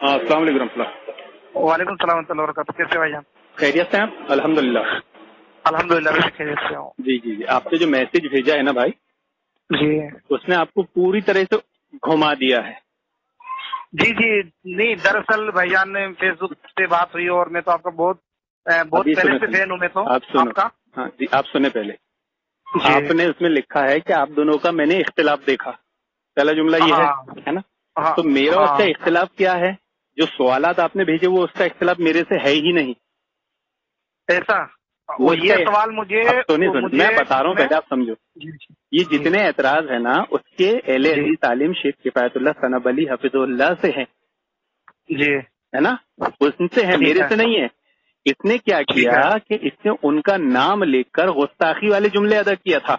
السلام علیکم ورحمۃ اللہ۔ وعلیکم السلام ورحمۃ اللہ وبرکاتہ۔ کیسے بھائی جان؟ خیریت سے ہیں آپ؟ الحمدللہ الحمدللہ میں خیریت سے ہوں۔ جی جی جی، آپ نے جو میسج بھیجا ہے نا بھائی، جی اس نے آپ کو پوری طرح سے گھما دیا ہے۔ جی جی، نہیں دراصل بھائی جان نے فیس بک سے بات ہوئی اور میں تو آپ کا بہت ابھی پہلے سنیں سے فین ہوں میں تو آپ سنو، آپ کا۔ ہاں جی آپ سنیں پہلے۔ جی آپ نے اس میں لکھا ہے کہ آپ دونوں کا میں نے اختلاف دیکھا، پہلا جملہ یہ ہے نا؟ ہاں تو میرا اس کا ہاں، اختلاف کیا ہے؟ جو سوالات آپ نے بھیجے وہ اس کا اختلاف میرے سے ہے ہی نہیں۔ ایسا وہ وہ اس یہ کا سوال مجھے اب سنیں میں بتا رہا ہوں، پہلے آپ سمجھو۔ جی جی یہ جتنے اعتراض ہیں نا اس کے اہل جی حدیث عالم شیخ کفایت اللہ ثناب علی حفظ اللہ سے ہیں، جی ہے نا؟ ان سے ہے، ٹھیک میرے ہے سے نہیں ہے۔ اس نے کیا ٹھیک کیا ہے کہ اس نے ان کا نام لے کر گستاخی والے جملے ادا کیا تھا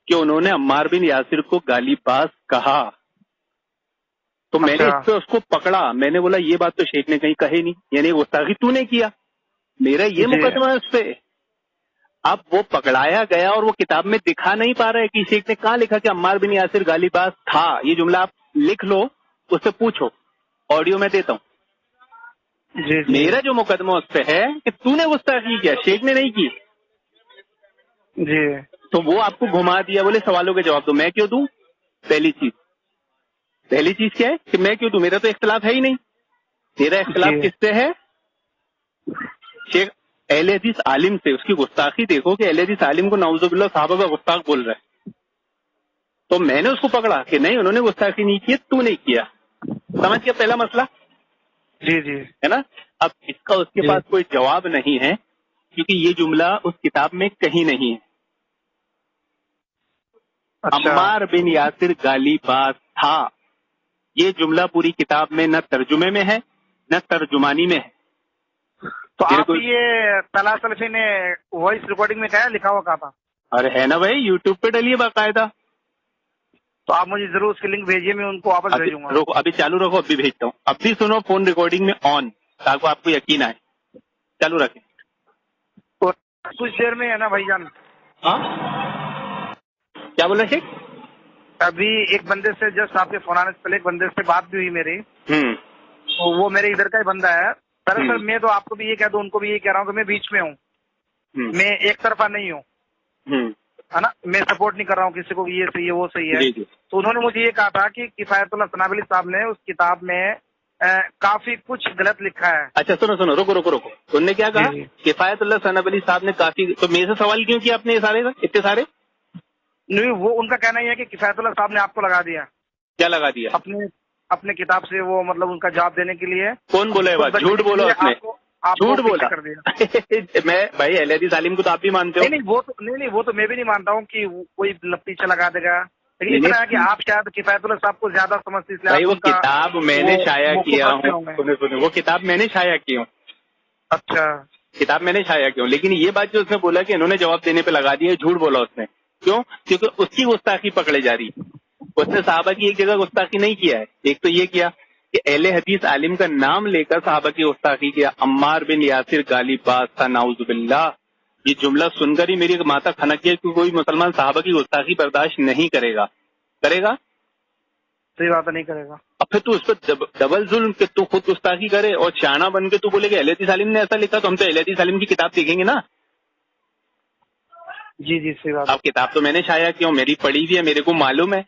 کہ انہوں نے عمار بن یاسر کو گالی باز کہا۔ تو میں نے اچھا اس پہ اس کو پکڑا، میں نے بولا یہ بات تو شیخ نے کہیں کہی نہیں، یعنی گستاخی تو نے کیا، میرا یہ جی مقدمہ ہے اس پہ۔ اب وہ پکڑایا گیا اور وہ کتاب میں دکھا نہیں پا رہا ہے کہ شیخ نے کہاں لکھا کہ عمار بن یاسر گالی باز تھا۔ یہ جملہ آپ لکھ لو، اس سے پوچھو، آڈیو میں دیتا ہوں۔ جی جی میرا جو مقدمہ اس پہ ہے کہ تو نے گستاخی کیا، شیخ نے نہیں کی۔ جی تو وہ آپ کو گھما دیا، بولے سوالوں کے جواب دو۔ میں کیوں دوں؟ پہلی چیز کیا ہے کہ میں کیوں دوں؟ میرا تو اختلاف ہے ہی نہیں۔ تیرا اختلاف جی کس سے ہے؟ شیخ اہل حدیث عالم سے۔ اس کی گستاخی دیکھو کہ اہل حدیث عالم کو نعوذ باللہ صحابہ کا گستاخ بول رہا ہے۔ تو میں نے اس کو پکڑا کہ نہیں انہوں نے گستاخی نہیں کی، تو نہیں کیا۔ سمجھ گیا پہلا مسئلہ؟ جی جی ہے نا؟ اب اس کا اس کے جی پاس کوئی جواب نہیں ہے کیونکہ یہ جملہ اس کتاب میں کہیں نہیں ہے۔ اچھا عمار بن یاسر گالی باز تھا، یہ جملہ پوری کتاب میں نہ ترجمے میں ہے نہ ترجمانی میں ہے۔ تو میرے آپ کو یہ طلحہ سلفی نے وائس ریکارڈنگ میں کیا لکھا ہوا کہا تھا؟ ارے ہے نا بھائی، یوٹیوب پہ ڈلیے باقاعدہ۔ تو آپ مجھے ضرور اس کی لنک بھیجیے، میں ان کو واپس ابھی بھیجوں گا۔ روکو، ابھی چالو رکھو، ابھی بھیجتا ہوں۔ ابھی سنو، فون ریکارڈنگ میں آن، تاکہ آپ کو یقین آئے۔ چالو رکھیں۔ اور کچھ دیر میں ہے نا بھائی جان، ہاں کیا بولا شیخ؟ ابھی ایک بندے سے جسٹ آپ کے فون آنے سے پہلے ایک بندے سے بات بھی ہوئی میری، ہوں تو وہ میرے ادھر کا ہی بندہ ہے۔ دراصل ہوں میں تو آپ کو بھی یہ کہہ دوں، ان کو بھی یہ کہہ رہا ہوں کہ میں بیچ میں ہوں، ہوں میں ایک طرفہ نہیں ہوں، ہوں ہے نا؟ میں سپورٹ نہیں کر رہا ہوں کسی کو، یہ صحیح ہے وہ صحیح ہے۔ جی جی تو انہوں نے مجھے یہ کہا تھا کہ کفایت اللہ ثناب علی صاحب نے اس کتاب میں کافی کچھ غلط لکھا ہے۔ اچھا سنو، رکو۔ انہوں نے کیا کہا؟ جی جی کفایت اللہ ثناب علی صاحب نے کافی، تو میرے سے سوال کیوں کیا آپ نے یہ سارے اتنے سارے؟ نہیں، وہ ان کا کہنا یہ ہے کہ کفایت اللہ صاحب نے آپ کو لگا دیا کیا لگا دیا؟ اپنے کتاب سے، وہ مطلب ان کا جواب دینے کے لیے، کون بولا ہے بات؟ جھوٹ بولا اس نے، آپ کو جھوٹ پیچھے بولا۔ کر دیا۔ میں بھائی اہل حدیث عالم کو تو آپ بھی مانتے ہو۔ نہیں وہ تو میں بھی نہیں مانتا ہوں کہ کوئی پیچھے لگا دے گا، لیکن نہیں، اتنا ہے کہ آپ شاید کفایت اللہ صاحب کو زیادہ سمجھتے، اس لیے بھائی آپ وہ ان کا کتاب میں نے شائع کیا ہوں، گے۔ وہ کتاب میں نے شائع کی ہوں، اچھا کتاب میں نے شائع کی ہوں، لیکن یہ بات جو اس نے بولا کہ انہوں نے جواب دینے پہ لگا دیا، جھوٹ بولا اس نے۔ کیوں؟ کیونکہ اس کی گستاخی پکڑے جا رہی ہے۔ اس نے صحابہ کی ایک جگہ گستاخی نہیں کیا ہے۔ ایک تو یہ کیا کہ اہل حدیث عالم کا نام لے کر صحابہ کی گستاخی کیا، عمار بن یاسر گالی باز تھا، نعوذ باللہ۔ یہ جملہ سن کر ہی میری ماتھا کھنک گیا کہ کوئی مسلمان صحابہ کی گستاخی برداشت نہیں کرے گا۔ صحیح بات نہیں کرے گا۔ اب پھر تو اس پہ ڈبل ظلم کہ تو خود گستاخی کرے اور شانہ بن کے تو بولے کہ اہل حدیث عالم نے ایسا لکھا، تو ہم تو اہل حدیث عالم کی کتاب دیکھیں گے نا۔ جی جی صحیح بات۔ اب کتاب تو میں نے شائع کی ہوں، میری پڑھی ہوئی ہے، میرے کو معلوم ہے۔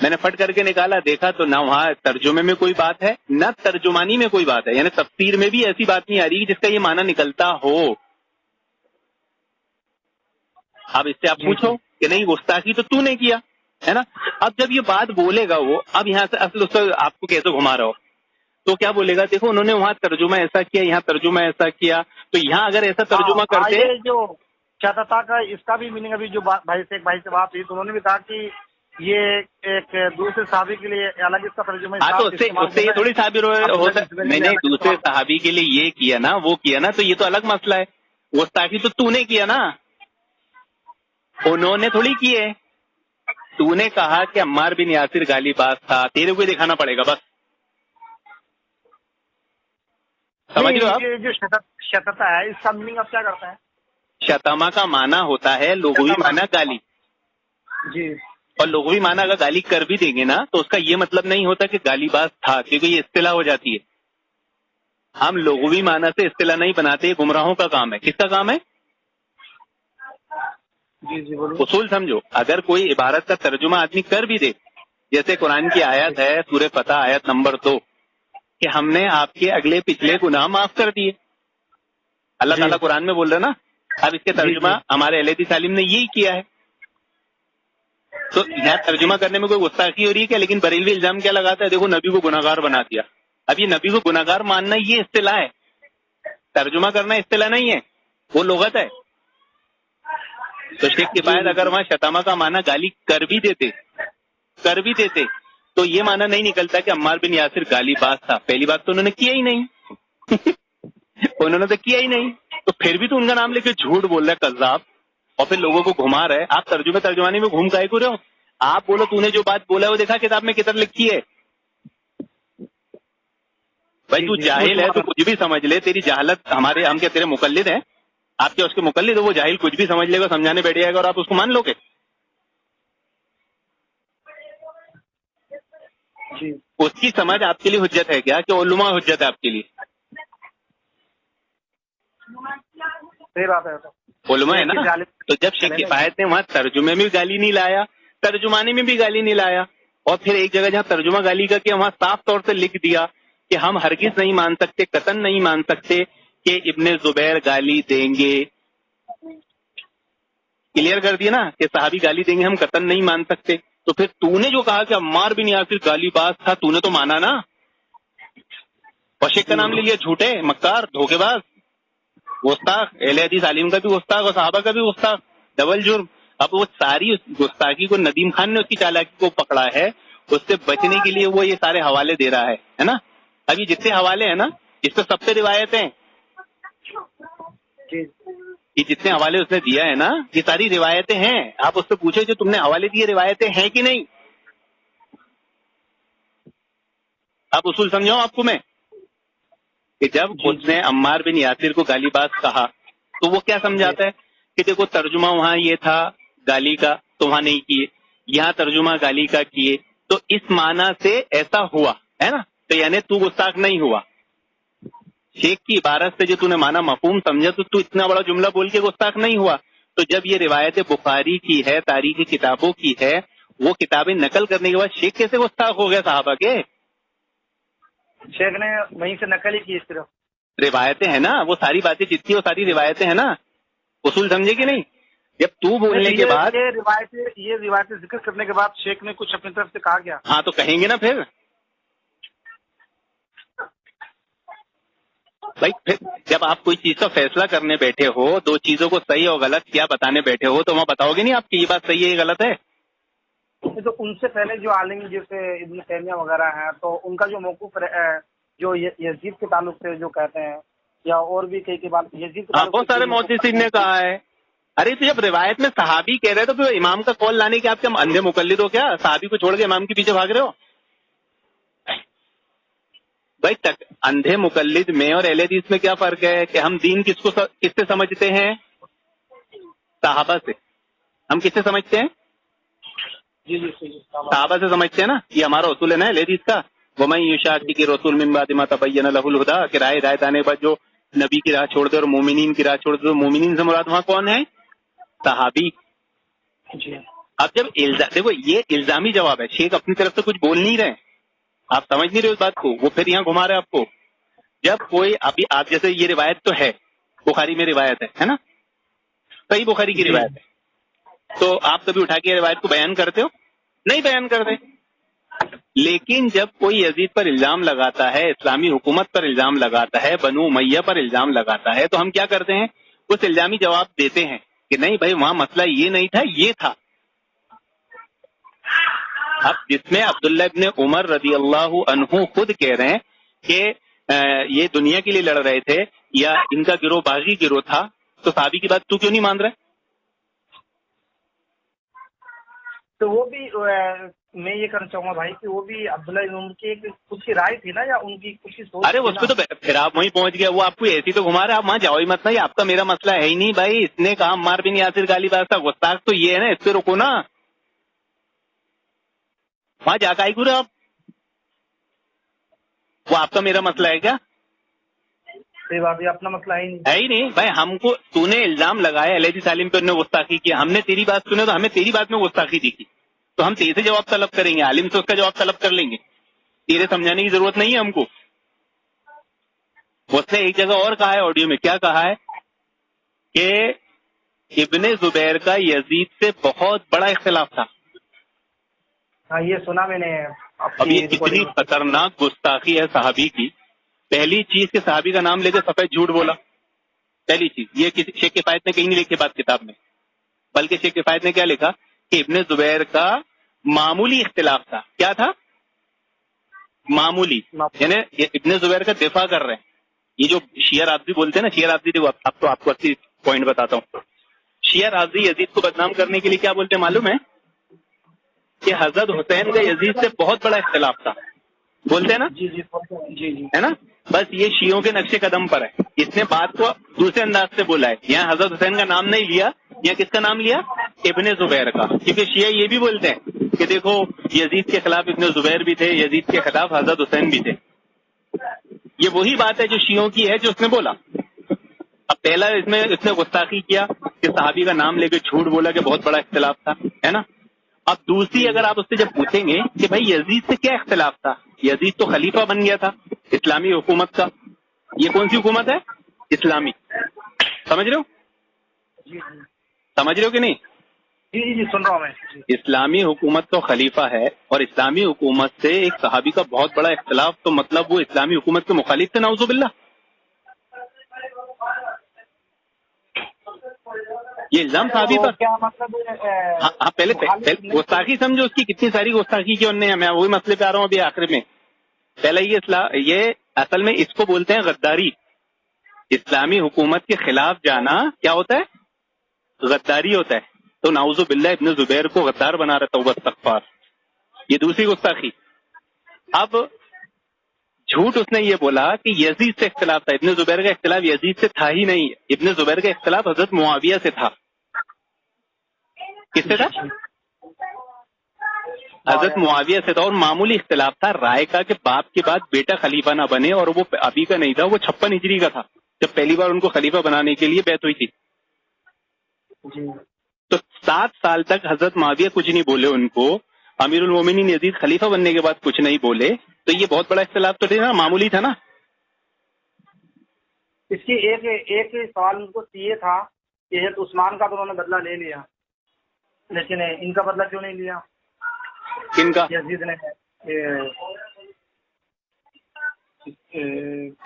میں نے فٹ کر کے نکالا، دیکھا تو نہ وہاں ترجمے میں کوئی بات ہے نہ ترجمانی میں کوئی بات ہے، یعنی تفسیر میں بھی ایسی بات نہیں آ رہی جس کا یہ معنی نکلتا ہو۔ اب اس سے آپ پوچھو کہ نہیں گستاخی تو نے کیا ہے نا۔ اب جب یہ بات بولے گا وہ، اب یہاں سے اصل اس کو آپ کو کیسے گھما رہا ہو، تو کیا بولے گا؟ دیکھو انہوں نے وہاں ترجمہ ایسا کیا، یہاں ترجمہ ایسا کیا، تو یہاں اگر ایسا ترجمہ کرتے۔ یہ جو چاہتا کا اس کا بھی میننگ، ابھی جو بھائی سے بات ہوئی تو انہوں نے بھی کہا کہ یہ ایک دوسرے صحابی کے لیے الگ اس کا ترجمہ۔ ہاں تو اس سے یہ تھوڑی صحابی ہوتا ہے، میں نے دوسرے صحابی کے لیے یہ کیا نا، وہ کیا نا، تو یہ تو الگ مسئلہ ہے۔ گستاخی تو نے کیا نا، انہوں نے تھوڑی کی ہے۔ تو نے کہا کہ عمار بن یاسر گالی باز تھا، تیرے کو دکھانا پڑے گا بس۔ سمجھ رہے ہو آپ؟ یہ جو شتتا ہے اس کا میننگ اب کیا کرتا ہے؟ شتما کا معنی ہوتا ہے لغوی معنی گالی۔ جی اور لغوی معنی اگر گالی کر بھی دیں گے نا تو اس کا یہ مطلب نہیں ہوتا کہ گالی باز تھا، کیونکہ یہ اصطلاح ہو جاتی ہے. ہم لغوی معنی سے اصطلاح نہیں بناتے، یہ گمراہوں کا کام ہے. کس کا کام ہے؟ جی بولو. اصول سمجھو. اگر کوئی عبارت کا ترجمہ آدمی کر بھی دے، جیسے قرآن کی آیت ہے سورہ فتح آیت نمبر 2 کہ ہم نے آپ کے اگلے پچھلے گناہ معاف کر دیے، اللہ تعالیٰ قرآن میں بول رہا نا. اب اس کے ترجمہ ہمارے اہل حدیث عالم نے یہی کیا ہے. تو یہاں ترجمہ کرنے میں کوئی گستاخی ہو رہی ہے کیا؟ لیکن بریلوی الزام کیا لگاتا ہے، دیکھو نبی کو گناہ گار بنا دیا. اب یہ نبی کو گناہ گار ماننا یہ اصطلاح ہے، ترجمہ کرنا اصطلاح نہیں ہے، وہ لغت ہے. تو شیخ کفایت اگر وہاں شتامہ کا معنی گالی کر بھی دیتے تو یہ معنی نہیں نکلتا کہ عمار بن یاسر گالی باز تھا. پہلی بات تو انہوں نے کیا ہی نہیں تو پھر بھی تو ان کا نام لے کے جھوٹ بول رہا ہے کذاب، اور پھر لوگوں کو گھما رہا ہے. آپ ترجمانے میں گھوم کائے کو رہے ہو؟ آپ بولو تو نے جو بات بولا ہے وہ دیکھا کتاب میں کدھر لکھی ہے؟ بھائی تو جاہل ہے تو کچھ بھی سمجھ لے، تیری جہالت ہم کیا تیرے مقلد ہیں؟ آپ کیا اس کے مقلد ہو؟ وہ جاہل کچھ بھی سمجھ لے گا، سمجھانے بیٹھ جائے گا اور آپ اس کو مان لو گے. اس کی سمجھ آپ کے لیے حجت ہے کیا کہ علماء حجت ہے آپ کے لیے؟ صحیح بات ہے. علماء ہے نا. تو جب شیخ کفایت نے وہاں ترجمے میں بھی گالی نہیں لایا، ترجمانے میں بھی گالی نہیں لایا، اور پھر ایک جگہ جہاں ترجمہ گالی کا کیا وہاں صاف طور سے لکھ دیا کہ ہم ہرگز نہیں مان سکتے، قطعاً نہیں مان سکتے کہ ابن زبیر گالی دیں گے. کلیئر کر دیا نا کہ صحابی گالی دیں گے، ہم قطعاً نہیں مان سکتے. تو پھر تو نے جو کہا کہ عمار بن یاسر گالی باز تھا، تو نے تو مانا نا، اور شیخ کا نام لے لیا جھوٹے، مکار، دھوکے باز، گستاخ، اہل حدیث عالم کا بھی گستاخ اور صحابہ کا بھی گستاخ، ڈبل جرم. اب وہ ساری گستاخی کو ندیم خان نے اس کی چالاکی کو پکڑا ہے، اس سے بچنے کے لیے وہ یہ سارے حوالے دے رہا ہے نا. اب یہ جتنے حوالے ہیں نا اس پہ سب سے روایتیں، یہ جتنے حوالے اس نے دیا ہے نا یہ ساری روایتیں ہیں. آپ اس سے پوچھے جو تم نے حوالے دیے روایتیں ہیں کہ نہیں. آپ اصول سمجھاؤں آپ کو میں کہ جب اس نے عمار بن یاسر کو گالی باز کہا تو وہ کیا سمجھاتا ہے کہ دیکھو ترجمہ وہاں یہ تھا گالی کا تو وہاں نہیں کیے، یہاں ترجمہ گالی کا کیے، تو اس معنی سے ایسا ہوا ہے نا، تو یعنی تو گستاخ نہیں ہوا. شیخ کی عبارت سے جو تو نے معنی مفہوم سمجھا تو اتنا بڑا جملہ بول کے گستاخ نہیں ہوا. تو جب یہ روایت بخاری کی ہے، تاریخی کتابوں کی ہے، وہ کتابیں نقل کرنے کے بعد شیخ کیسے گستاخ ہو گیا صحابہ کے؟ شیخ نے وہیں سے نقل ہی کی. صرف روایتیں ہیں نا، وہ ساری باتیں جتنی وہ ساری روایتیں ہیں نا. اصول سمجھے کہ نہیں؟ جب تو بولنے کے بعد یہ روایتیں ذکر کرنے کے بعد شیخ نے کچھ اپنی طرف سے کہا گیا. ہاں تو کہیں گے نا پھر بھائی. پھر جب آپ کوئی چیز کا فیصلہ کرنے بیٹھے ہو، دو چیزوں کو صحیح اور غلط کیا بتانے بیٹھے ہو، تو وہاں بتاؤ گے نہیں آپ کی یہ بات صحیح ہے یہ غلط ہے. تو ان سے پہلے جو عالم جیسے ابن تیمیہ وغیرہ ہیں تو ان کا جو موقف جو یزید کے تعلق سے جو کہتے ہیں، یا اور بھی کئی بات یزید بہت سارے محدثین نے کہا ہے. ارے تو جب روایت میں صحابی کہہ رہے تو پھر امام کا قول لانے کے آپ کیا اندھے مقلد ہو کیا؟ صحابی کو چھوڑ کے امام کے پیچھے بھاگ رہے ہو بھائی. اندھے مقلد میں اور اہل حدیث میں کیا فرق ہے کہ ہم دین کس سے سمجھتے ہیں؟ صحابہ سے. ہم کس سے سمجھتے ہیں؟ صحابہ سے سمجھتے ہیں نا. یہ ہمارا اصول ہے نا اہل حدیث کا. وَمَن يُشَاقِقِ الرَّسُولَ مِن بَعْدِ مَا تَبَيَّنَ لَهُ الْهُدَىٰ کہ راہ ہدایت آنے کے بعد جو نبی کی راہ چھوڑ دے اور مومنین کی راہ چھوڑ دے. تو مومنین سے مراد وہاں کون ہے؟ صحابی. اب جب دیکھو یہ الزامی جواب ہے، شیخ اپنی طرف سے کچھ بول نہیں رہے، آپ سمجھ نہیں رہے اس بات کو، وہ پھر یہاں گھما رہے آپ کو. جب کوئی ابھی آپ جیسے یہ روایت تو ہے بخاری میں روایت ہے نا، صحیح بخاری کی روایت ہے، تو آپ کبھی اٹھا کے روایت کو بیان کرتے ہو؟ نہیں بیان کرتے. لیکن جب کوئی یزید پر الزام لگاتا ہے، اسلامی حکومت پر الزام لگاتا ہے، بنو امیہ پر الزام لگاتا ہے، تو ہم کیا کرتے ہیں؟ اس الزامی جواب دیتے ہیں کہ نہیں بھائی وہاں مسئلہ یہ نہیں تھا، یہ تھا. اب جس میں عبداللہ ابن عمر رضی اللہ عنہ خود کہہ رہے ہیں کہ یہ دنیا کے لیے لڑ رہے تھے یا ان کا گروہ باغی گروہ تھا، تو صحابی کی بات تو کیوں نہیں مان رہے؟ تو وہ بھی میں یہ کرنا چاہوں گا بھائی کہ وہ بھی عبداللہ ابن عمر کی خود کی رائے تھی نا، یا ان کی کچھ سوچ؟ ارے اس پہ تو پھر آپ وہیں پہنچ گئے، وہ آپ کو ایسی تو گھما رہے، آپ وہاں جاؤ ہی مت. نہیں آپ کا میرا مسئلہ ہے ہی نہیں بھائی. اس نے کہا عمار بن یاسر گالی باز تھا، گستاخ تو یہ ہے نا، اس پہ رکو نا. وہاں جا کا ہی گرے آپ. وہ آپ کا میرا مسئلہ ہے کیا؟ صحیح بات ہے, اپنا مسئلہ ہے ہی نہیں بھائی. ہم کو تو نے الزام لگایا علیہ سالم پہ, انہوں نے گستاخی کیا, ہم نے تیری بات سنے تو ہمیں تیری بات میں گستاخی دیکھی, تو ہم تیرے سے جواب طلب کریں گے, عالم سے اس کا جواب طلب کر لیں گے. تیرے سمجھانے کی ضرورت نہیں ہے ہم کو. اس نے ایک جگہ اور کہا ہے آڈیو میں, کیا کہا ہے کہ ابن زبیر کا یزید سے بہت بڑا اختلاف تھا. ہاں یہ سنا میں نے. اب یہ کتنی خطرناک گستاخی ہے صحابی کی. پہلی چیز کہ صحابی کا نام لے کے سفید جھوٹ بولا. پہلی چیز یہ شیخ کفایت نے کہیں نہیں لکھی بات کتاب میں, بلکہ شیخ کفایت نے کیا لکھا کہ ابن زبیر کا معمولی اختلاف تھا. کیا تھا؟ معمولی. یعنی ابن زبیر کا دفاع کر رہے ہیں. یہ جو شیعہ رافضی بولتے ہیں نا, شیعہ رافضی دیکھو آپ کو اچھی پوائنٹ بتاتا ہوں. شیعہ رافضی یزید کو بدنام کرنے کے لیے کیا بولتے ہیں معلوم ہے؟ کہ حضرت حسین کا یزید سے بہت بڑا اختلاف تھا. بولتے ہیں نا؟ جی جی جی ہے نا. بس یہ شیعوں کے نقش قدم پر ہے. اس نے بات کو دوسرے انداز سے بولا ہے. یہاں حضرت حسین کا نام نہیں لیا, یا کس کا نام لیا؟ ابن زبیر کا. کیونکہ شیعہ یہ بھی بولتے ہیں کہ دیکھو یزید کے خلاف ابن زبیر بھی تھے, یزید کے خلاف حضرت حسین بھی تھے. یہ وہی بات ہے جو شیعوں کی ہے جو اس نے بولا. اب پہلا اس نے گستاخی کیا کہ صحابی کا نام لے کے جھوٹ بولا کہ بہت بڑا اختلاف تھا, ہے نا. اب دوسری اگر آپ اس سے جب پوچھیں گے کہ بھائی یزید سے کیا اختلاف تھا, یزید تو خلیفہ بن گیا تھا اسلامی حکومت کا. یہ کون سی حکومت ہے؟ اسلامی. سمجھ رہے ہو؟ جی سمجھ رہے ہو کہ نہیں؟ جی جی سن رہا ہوں میں. اسلامی حکومت کا خلیفہ ہے, اور اسلامی حکومت سے ایک صحابی کا بہت بڑا اختلاف, تو مطلب وہ اسلامی حکومت کے مخالف تھے نعوذ باللہ. یہ الزام صحابی پر. کیا مطلب؟ ہاں پہلے گستاخی سمجھو اس کی کتنی ساری گستاخی کی انہوں نے. میں وہی مسئلے پہ آ رہا ہوں ابھی آخر میں. پہلا یہ اصل میں اس کو بولتے ہیں غداری. اسلامی حکومت کے خلاف جانا کیا ہوتا ہے؟ غداری ہوتا ہے. تو نعوذ باللہ ابن زبیر کو غدار بنا رہا تھا استغفار. یہ دوسری گستاخی. اب جھوٹ اس نے یہ بولا کہ یزید سے اختلاف تھا. ابن زبیر کا اختلاف یزید سے تھا ہی نہیں. ابن زبیر کا اختلاف حضرت معاویہ سے تھا. کس سے تھا؟ حضرت معاویہ سے تھا. اور معمولی اختلاف تھا رائے کا کہ باپ کے بعد بیٹا خلیفہ نہ بنے, اور وہ ابھی کا نہیں تھا, وہ 56 ہجری کا تھا جب پہلی بار ان کو خلیفہ بنانے کے لیے بیعت ہوئی تھی. تو 7 سال تک حضرت معاویہ کچھ نہیں بولے ان کو. امیر المومنین یزید خلیفہ بننے کے بعد کچھ نہیں بولے. تو یہ بہت بڑا اختلاف تو تھا, معمولی تھا نا. اس کی ایک سوال ان کو یہ تھا کہ حضرت عثمان کا تو انہوں نے بدلہ لے لیا, لیکن ان کا بدلہ کیوں نہیں لیا؟ کن کا؟ یزید نے.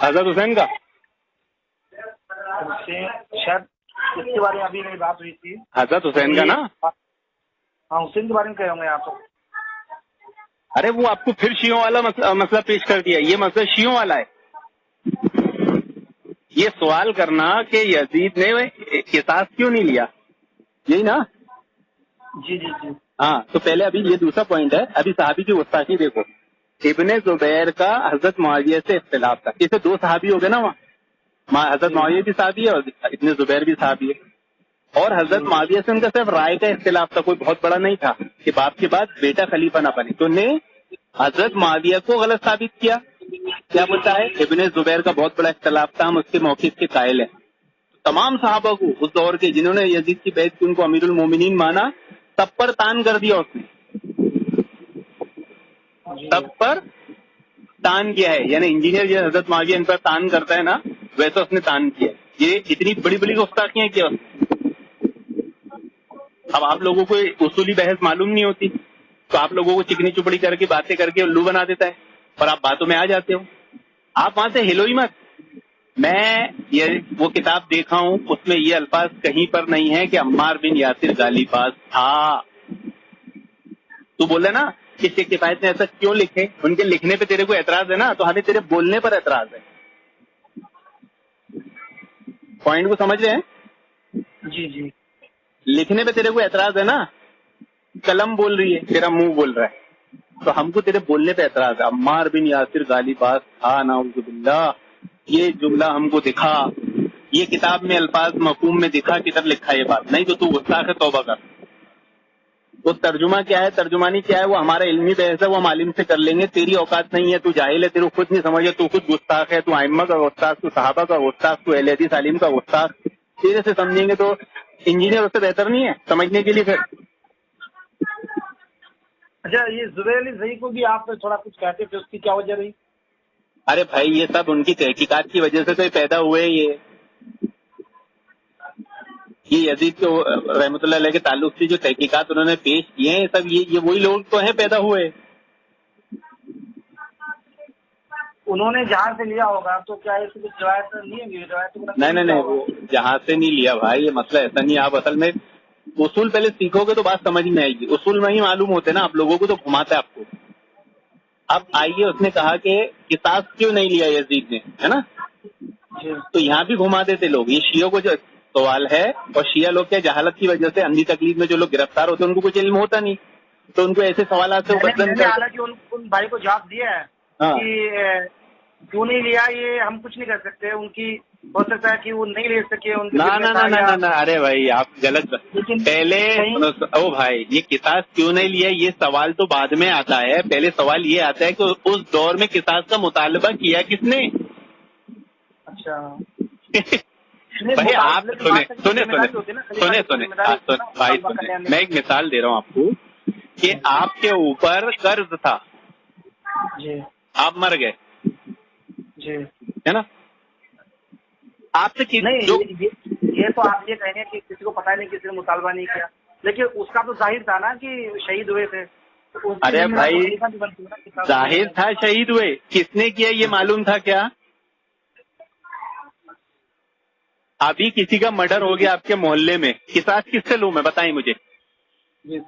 حضرت حسین کا. شاید اس کے بارے میں ابھی میری بات ہوئی تھی. حضرت حسین کا نا. ہاں حسین کے بارے میں کہے ہوں گے آپ. ارے وہ آپ کو پھر شیعوں والا مسئلہ پیش کر دیا. یہ مسئلہ شیعوں والا ہے. یہ سوال کرنا کہ یزید نے قصاص کیوں نہیں لیا, یہی نا. جی جی جی ہاں. تو پہلے ابھی یہ دوسرا پوائنٹ ہے. ابھی صحابی کی گستاخی دیکھو. ابن زبیر کا حضرت معاویہ سے اختلاف تھا. اسے 2 صحابی ہو گئے نا وہاں. حضرت معاویہ بھی صحابی ہے اور ابن زبیر بھی صحابی ہے. اور حضرت معاویہ سے ان کا صرف رائے کا اختلاف تھا, کوئی بہت بڑا نہیں تھا کہ باپ کے بعد بیٹا خلیفہ نہ بنے. تو نے حضرت معاویہ کو غلط ثابت کیا. کیا بولتا ہے؟ ابن زبیر کا بہت بڑا اختلاف تھا, ہم اس کے موقف کے قائل ہیں. تمام صحابہ کو اس دور کے جنہوں نے یزید کی بیعت کی ان کو امیر المومنین مانا, سب پر تان کر دیا اس نے. سب پر تان کیا ہے. یعنی انجینئر جو حضرت معاویہ ان پر تان کرتا ہے نا, ویسا اس نے تان کیا. یہ اتنی بڑی بڑی گستاخیاں کیا. اب آپ لوگوں کو اصولی بحث معلوم نہیں ہوتی, تو آپ لوگوں کو چکنی چپڑی کر کے باتیں کر کے الو بنا دیتا ہے, اور آپ باتوں میں آ جاتے ہو. آپ وہاں سے ہلو ہی مت. میں وہ کتاب دیکھا ہوں, اس میں یہ الفاظ کہیں پر نہیں ہے کہ عمار بن یاسر غالی پاس تھا. تو بول رہے نا کہ شیخ کفایت نے ایسا کیوں لکھے. ان کے لکھنے پہ تیرے کو اعتراض ہے نا, تو ہمیں تیرے بولنے پر اعتراض ہے. پوائنٹ کو سمجھ رہے ہیں؟ جی جی. لکھنے پہ تیرے کو اعتراض ہے نا, قلم بول رہی ہے, تیرا منہ بول رہا ہے. تو ہم کو تیرے بولنے پہ اعتراض ہے. عمار بن یاسر غالی پاس تھا نعوذ باللہ, یہ جملہ ہم کو دکھا, یہ کتاب میں الفاظ مفہوم میں دکھا, کدھر لکھا یہ بات. نہیں تو گستاخ ہے, توبہ کر. تو ترجمہ کیا ہے ترجمانی کیا ہے وہ ہمارا علمی بحث ہے, وہ ہم عالم سے کر لیں گے. تیری اوقات نہیں ہے, تو جاہل ہے, تیرے خود نہیں سمجھے, تو خود گستاخ ہے, تو ائمہ کا گستاخ, تو صحابہ کا گستاخ, تو اہل حدیث عالم کا گستاخ. تیرے سے سمجھیں گے تو انجینئر اس سے بہتر نہیں ہے سمجھنے کے لیے. پھر اچھا, یہ زبیر علی زئی کو بھی آپ تھوڑا کچھ کہتے تھے, اس کی کیا وجہ رہی؟ ارے بھائی یہ سب ان کی تحقیقات کی وجہ سے تو پیدا ہوئے. یہ یزید کے رحمۃ اللہ علیہ کے تعلق سے جو تحقیقات انہوں نے پیش کیے ہیں سب یہ وہی لوگ تو ہیں پیدا ہوئے. انہوں نے جہاں سے لیا ہوگا تو کیا ایسی کچھ روایت نہیں ہے؟ روایت نہیں وہ جہاں سے نہیں لیا بھائی, یہ مسئلہ ایسا نہیں. آپ اصل میں اصول پہلے سیکھو گے تو بات سمجھ میں آئے گی. اصول نہیں معلوم ہوتے نا آپ لوگوں کو, تو گھماتا ہے آپ کو. اب آئیے, اس نے کہا کہ قصاص کیوں نہیں لیا یزید نے, ہے نا, تو یہاں بھی گھما دیتے لوگ. یہ شیعوں کو جو سوال ہے, اور شیعہ لوگ کیا جہالت کی وجہ سے اندھی تقلید میں جو لوگ گرفتار ہوتے ہیں ان کو کچھ علم ہوتا نہیں, تو ان کو ایسے سوالات سے میں نے حالانکہ ان بھائی کو جواب دیا ہے کہ کیوں نہیں لیا یہ ہم کچھ نہیں کر سکتے. ان کی ہو سکتا ہے کہ وہ نہیں لے سکے. نہ ارے بھائی آپ غلط. پہلے او بھائی یہ قصاص کیوں نہیں لیا یہ سوال تو بعد میں آتا ہے. پہلے سوال یہ آتا ہے کہ اس دور میں قصاص کا مطالبہ کیا کس نے. اچھا بھائی آپ سنیں بھائی, میں ایک مثال دے رہا ہوں آپ کو کہ آپ کے اوپر قرض تھا, آپ مر گئے, ہے نا, آپ سے یہ تو آپ یہ کہیں گے کہ کسی کو پتہ نہیں, کسی نے مطالبہ نہیں کیا, لیکن اس کا تو ظاہر تھا نا کہ شہید ہوئے تھے. ارے بھائی ظاہر تھا شہید ہوئے, کس نے کیا یہ معلوم تھا کیا؟ ابھی کسی کا مرڈر ہو گیا آپ کے محلے میں, قصاص کس سے لوں میں, بتائیں مجھے.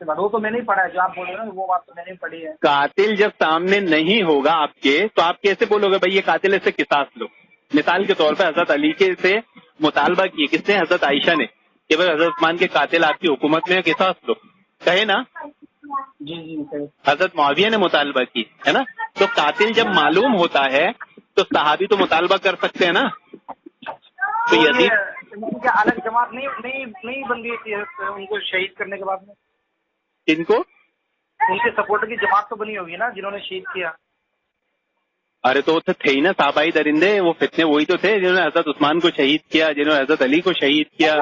وہ تو میں نہیں پڑھا ہے جو آپ بول رہے ہیں, وہ بات تو میں نہیں پڑھی ہے. قاتل جب سامنے نہیں ہوگا آپ کے تو آپ کیسے بولو گے بھائی یہ قاتل ہے, اس سے قصاص لو. مثال کے طور پہ حضرت علی کے سے مطالبہ کیے کس نے, حضرت عائشہ نے, کہ بھائی حضرت عثمان کے قاتل آپ کی حکومت میں قصاص لو, کہے نا. حضرت معاویہ نے مطالبہ کی, ہے نا. تو قاتل جب معلوم ہوتا ہے تو صحابی تو مطالبہ کر سکتے ہیں نا. تو یزید کیا الگ جماعت نہیں بن گئی تھی ان کو شہید کرنے کے بعد میں؟ ان کو ان کے سپورٹر کی جماعت تو بنی ہوگی نا جنہوں نے شہید کیا. ارے تو تھے ہی نا صحابائی درندے, وہ فتنے وہی تو تھے جنہوں نے حضرت عثمان کو شہید کیا, جنہوں نے حضرت علی کو شہید کیا,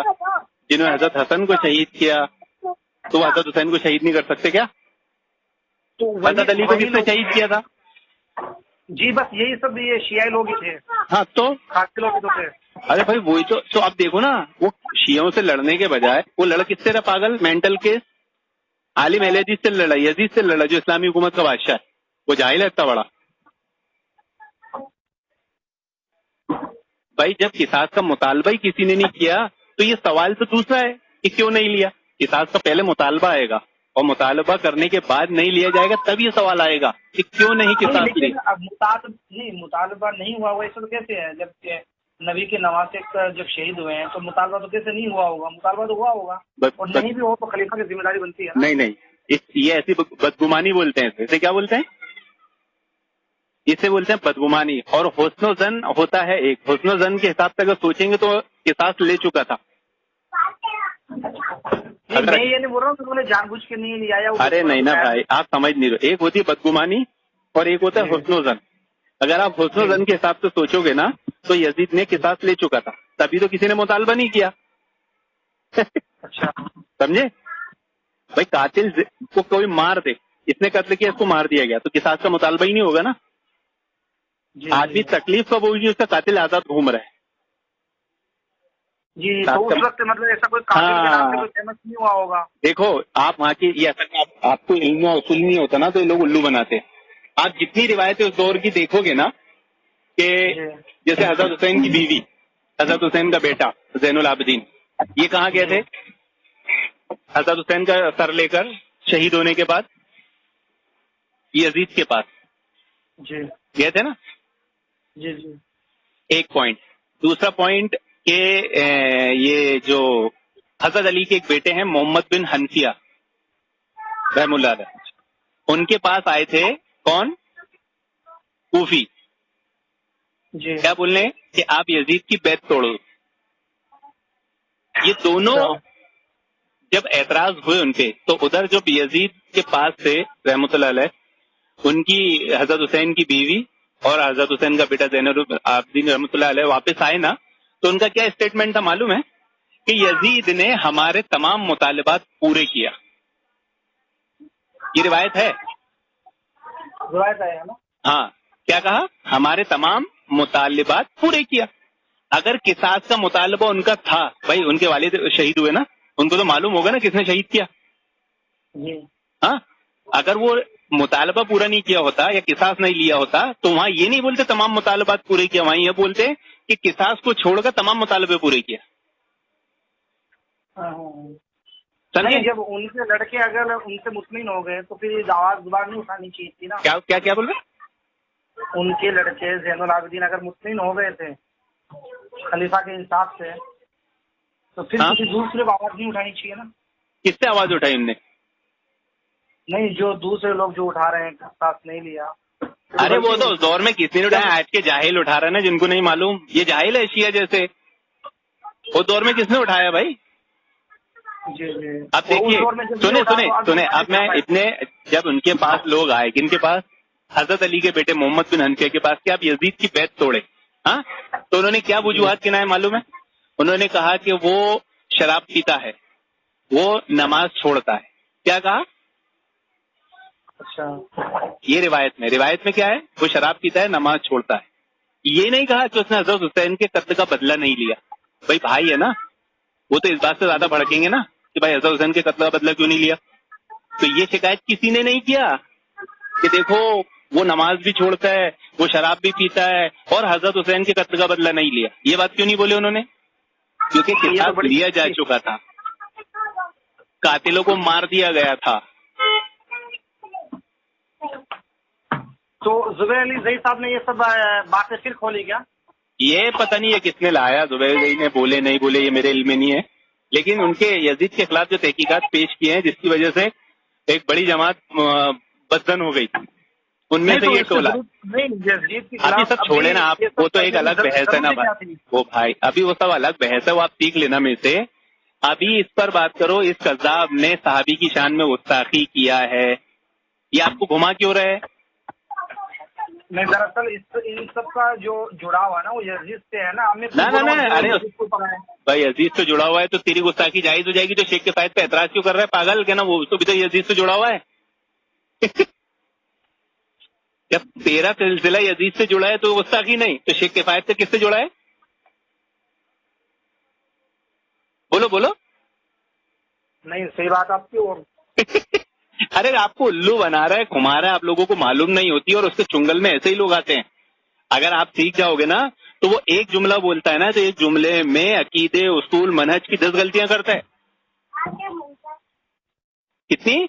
جنہوں نے حضرت حسن کو شہید کیا. تو حضرت حسین کو شہید نہیں کر سکتے کیا؟ حضرت علی کو کس نے شہید کیا تھا؟ جی بس یہی سب یہ شیعہ لوگ ہی تھے. ہاں تو خاص لوگ تو تھے. ارے بھائی وہی تو اب دیکھو نا, وہ شیعوں سے لڑنے کے بجائے وہ لڑ کس سے رہا پاگل, مینٹل کیس, عالم اہل حدیث سے لڑا, یزید سے لڑا جو اسلامی حکومت کا بادشاہ ہے. وہ جاہل ہے اتنا بڑا. بھائی جب قصاص کا مطالبہ ہی کسی نے نہیں کیا تو یہ سوال تو دوسرا ہے کہ کیوں نہیں لیا. قصاص کا پہلے مطالبہ آئے گا اور مطالبہ کرنے کے بعد نہیں لیا جائے گا, تب یہ سوال آئے گا کہ کیوں نہیں قصاص لیا. مطالبہ نہیں ہوا وہ ایسا تو کیسے ہے جب نبی کے نواسے جب شہید ہوئے ہیں تو مطالبہ تو کیسے نہیں ہوا ہوگا؟ مطالبہ تو ہوا ہوگا, اور نہیں بھی ہو تو خلیفہ کی ذمہ داری بنتی ہے. نہیں یہ ایسی بدگمانی بولتے ہیں. اسے کیا بولتے ہیں؟ اسے بولتے ہیں بدگمانی. اور حسن و ظن ہوتا ہے ایک, حسن و ظن کے حساب سے اگر سوچیں گے تو قصاص لے چکا تھا. میں یہ نہیں بول رہا ہوں کہ انہوں نے جان بوجھ کے نہیں لیا. ارے نہیں نا بھائی, آپ سمجھ نہیں رہے. ایک ہوتی ہے بدگمانی اور ایک ہوتا ہے حسن و ظن. اگر آپ حسن و ظن کے حساب سے سوچو گے نا تو یزید نے قصاص لے چکا تھا, تبھی تو کسی نے مطالبہ نہیں کیا. سمجھے بھائی, قاتل کو کوئی مار دے, اس نے قتل کیا, اس کو مار دیا گیا, تو قصاص کا مطالبہ ہی نہیں ہوگا نا. آدمی تکلیف کا بوجھ نہیں, اس کا قاتل آزاد گھوم رہا ہے. جی تو اس وقت مطلب ایسا کوئی قاتل کے نام سے کوئی فیمس نہیں ہوا ہوگا. دیکھو آپ وہاں کی یہ اصل میں آپ کو علم و اصول نہیں ہوتا نا, تو یہ لوگ الو بناتے ہیں. آپ جتنی روایتیں اس دور کی دیکھو گے نا, کہ جیسے حضرت حسین کی بیوی, حضرت حسین کا بیٹا زین العابدین, یہ کہاں گئے تھے؟ حضرت حسین کا سر لے کر شہید ہونے کے بعد یزید کے پاس گئے تھے نا. جی ایک پوائنٹ. دوسرا پوائنٹ کہ یہ جو حضرت علی کے ایک بیٹے ہیں محمد بن حنفیہ رحم اللہ علیہ, ان کے پاس آئے تھے کون؟ کوفی. کیا بولنے کہ آپ یزید کی بیعت توڑو. یہ جب اعتراض ہوئے ان کے تو ادھر جو یزید کے پاس تھے رحمۃ اللہ علیہ، ان کی حضرت حسین کی بیوی اور حضرت حسین کا بیٹا زین العابدین رحمۃ اللہ علیہ واپس آئے نا، تو ان کا کیا اسٹیٹمنٹ تھا معلوم ہے؟ کہ یزید نے ہمارے تمام مطالبات پورے کیا. یہ روایت ہے، روایت ہے نا. ہاں. کیا کہا؟ ہمارے تمام مطالبات پورے کیا. اگر قصاص کا مطالبہ ان کا تھا، بھائی ان کے والد شہید ہوئے نا، ان کو تو معلوم ہوگا نا کس نے شہید کیا. جی. ہاں، اگر وہ مطالبہ پورا نہیں کیا ہوتا یا قصاص نہیں لیا ہوتا تو وہاں یہ نہیں بولتے تمام مطالبات پورے کیا، وہاں یہ بولتے کہ قصاص کو چھوڑ کر تمام مطالبے پورے کیا. نہیں، جب ان کے لڑکے اگر ان سے مطمئن ہو گئے تو پھر آواز دوبارہ نہیں اٹھانی چاہیے تھی نا. کیا بول رہے؟ ان کے لڑکے زین العابدین اگر مطمئن ہو گئے تھے خلیفہ کے انصاف سے تو پھر ہاں؟ کسی دوسرے کو آواز نہیں اٹھانی چاہیے نا. کس سے آواز اٹھائی ان نے؟ نہیں، جو دوسرے لوگ جو اٹھا رہے ہیں قصاص نہیں لیا. ارے وہ تو اس دور میں کسی نے اٹھایا، آج کے جاہل اٹھا رہے ہیں نا، جن کو نہیں معلوم. یہ جاہل ہے شیعہ جیسے. اس دور میں کس نے اٹھایا بھائی؟ جی جی. اب دیکھیے، سنیں اب میں اتنے، جب ان کے پاس لوگ آئے، کن کے پاس؟ حضرت علی کے بیٹے محمد بن حنفیہ کے پاس، کہ آپ یزید کی بیعت توڑے. ہاں، تو انہوں نے کیا وجوہات گنائے معلوم ہے؟ انہوں نے کہا کہ وہ شراب پیتا ہے، وہ نماز چھوڑتا ہے. کیا کہا؟ اچھا. یہ روایت میں کیا ہے؟ وہ شراب پیتا ہے، نماز چھوڑتا ہے. یہ نہیں کہا کہ اس نے حضرت حسین کے قتل کا بدلہ نہیں لیا. بھائی ہے نا، وہ تو اس بات سے زیادہ بھڑکیں گے نا کہ بھائی حضرت حسین کے قتل کا بدلہ کیوں نہیں لیا. تو یہ شکایت کسی نے نہیں کیا کہ دیکھو وہ نماز بھی چھوڑتا ہے، وہ شراب بھی پیتا ہے اور حضرت حسین کے قتل کا بدلہ نہیں لیا. یہ بات کیوں نہیں بولے انہوں نے؟ کیونکہ قصاص لیا جا چکا تھا، قاتلوں کو مار دیا گیا تھا. تو زبیر علی زئی صاحب نے یہ سب باتیں پھر کھولی کیا؟ یہ پتہ نہیں ہے کس نے لایا، زبیر علی نے بولے نہیں بولے یہ میرے علم میں نہیں ہے، لیکن ان کے یزید کے خلاف جو تحقیقات پیش کیے ہیں جس کی وجہ سے ایک بڑی جماعت بدزن ہو گئی تھی، ان میں سے یہ ٹولہ. ابھی سب چھوڑے نا آپ، وہ تو ایک الگ بحث ہے نا وہ بھائی، ابھی وہ سب الگ بحث ہے، وہ آپ سیکھ لینا میں سے. ابھی اس پر بات کرو، اس کذاب نے صحابی کی شان میں گستاخی کیا ہے، یہ آپ کو گھما کیوں رہے؟ نہیں، دراصل ان سب کا جو جڑاؤ ہے نا وہ یزید سے ہے نا. ارے بھائی یزید سے جڑا ہوا ہے تو تیری گستاخی جائز ہو جائے گی، تو شیخ کے فائد پہ اعتراض کیوں کر رہا ہے پاگل؟ کہ نا وہ تو بھی تو یزید سے جڑا ہوا ہے. جب تیرا سلسلہ یزید سے جڑا ہے تو گستاخی نہیں، تو شیخ کے فائد سے کس سے جڑا ہے؟ بولو. نہیں، صحیح بات آپ کی. اور ارے آپ کو الو بنا رہا ہے، گھما رہا ہے، آپ لوگوں کو معلوم نہیں ہوتی اور اس کے چنگل میں ایسے ہی لوگ آتے ہیں. اگر آپ سیکھ جاؤ گے نا تو وہ ایک جملہ بولتا ہے نا تو ایک جملے میں عقیدے، اصول، منہج کی 10 غلطیاں کرتا ہے. کتنی؟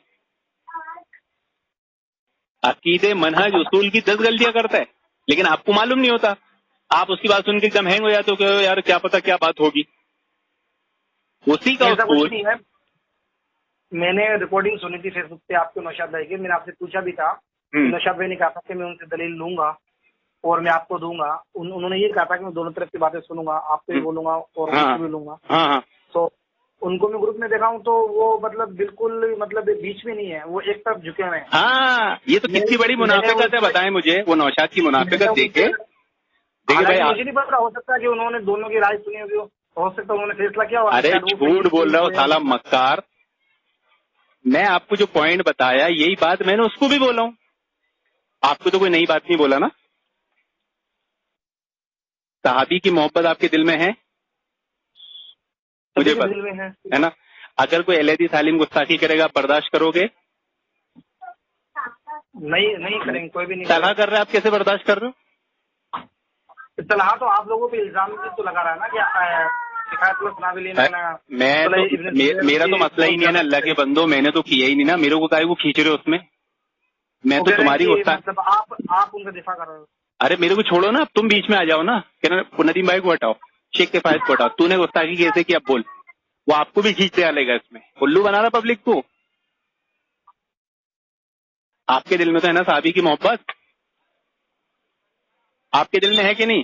عقیدے، منہج، اصول کی 10 غلطیاں کرتا ہے، لیکن آپ کو معلوم نہیں ہوتا. آپ اس کی بات سن کے ایک دم ہینگ ہو جاتے ہو کہ یار کیا پتا کیا بات ہوگی. اسی کا اصول ہے. میں نے ریکارڈنگ سنی تھی فیس بک پہ آپ کے نوشاد بھائی کی، میں نے آپ سے پوچھا بھی تھا. نوشاد بھائی نے کہا تھا کہ میں ان سے دلیل لوں گا اور میں آپ کو دوں گا. انہوں نے یہ کہا تھا کہ میں دونوں طرف کی باتیں سنوں گا، آپ کو بھی بولوں گا اور ان کو بھی لوں گا. ہاں. تو ان کو میں گروپ میں دیکھا ہوں تو وہ بالکل بیچ میں نہیں ہے، وہ ایک طرف جھکے ہوئے ہیں. ہاں، یہ تو کتنی بڑی منافقت ہے بتائیں مجھے. وہ نوشاد کی منافقت دیکھے بھائی. مجھے نہیں پتا، ہو سکتا ہے کہ انہوں نے دونوں کی رائے سنی ہوگی، ہو سکتا ہے انہوں نے فیصلہ کیا. ارے جھوٹ بول رہا ہو سالہ مکار. میں آپ کو جو پوائنٹ بتایا یہی بات میں نے اس کو بھی بولا ہوں. آپ کو تو کوئی نئی بات نہیں بولا نا. صحابی کی محبت آپ کے دل میں ہے، مجھے پتا ہے نا. اگر کوئی اہل حدیث عالم گستاخی کرے گا آپ برداشت کرو گے؟ نہیں کریں گے، کوئی بھی نہیں. صلاح کر رہے ہیں آپ، کیسے برداشت کر رہے ہو؟ اصطلاح تو آپ لوگوں پہ الزام تو لگا رہا ہے نا کہ میرا تو مسئلہ ہی نہیں ہے نا اللہ کے بندو، میں نے تو کیا ہی نہیں نا. میرے کو کاہے کو کھینچ رہے ہو اس میں؟ میں تو تمہاری آپ ان کا دفاع کر رہے ہو. ارے میرے کو چھوڑو نا، تم بیچ میں آ جاؤ نا. ندیم بھائی کو ہٹاؤ، شیخ کے فائد کو ہٹاؤ. تو نے گستاخی کیسے کی اب بول. وہ آپ کو بھی کھینچتے ڈالے گا اس میں، الو بنا رہا پبلک کو. آپ کے دل میں تو ہے نا صحابی کی محبت، آپ کے دل میں ہے کہ نہیں؟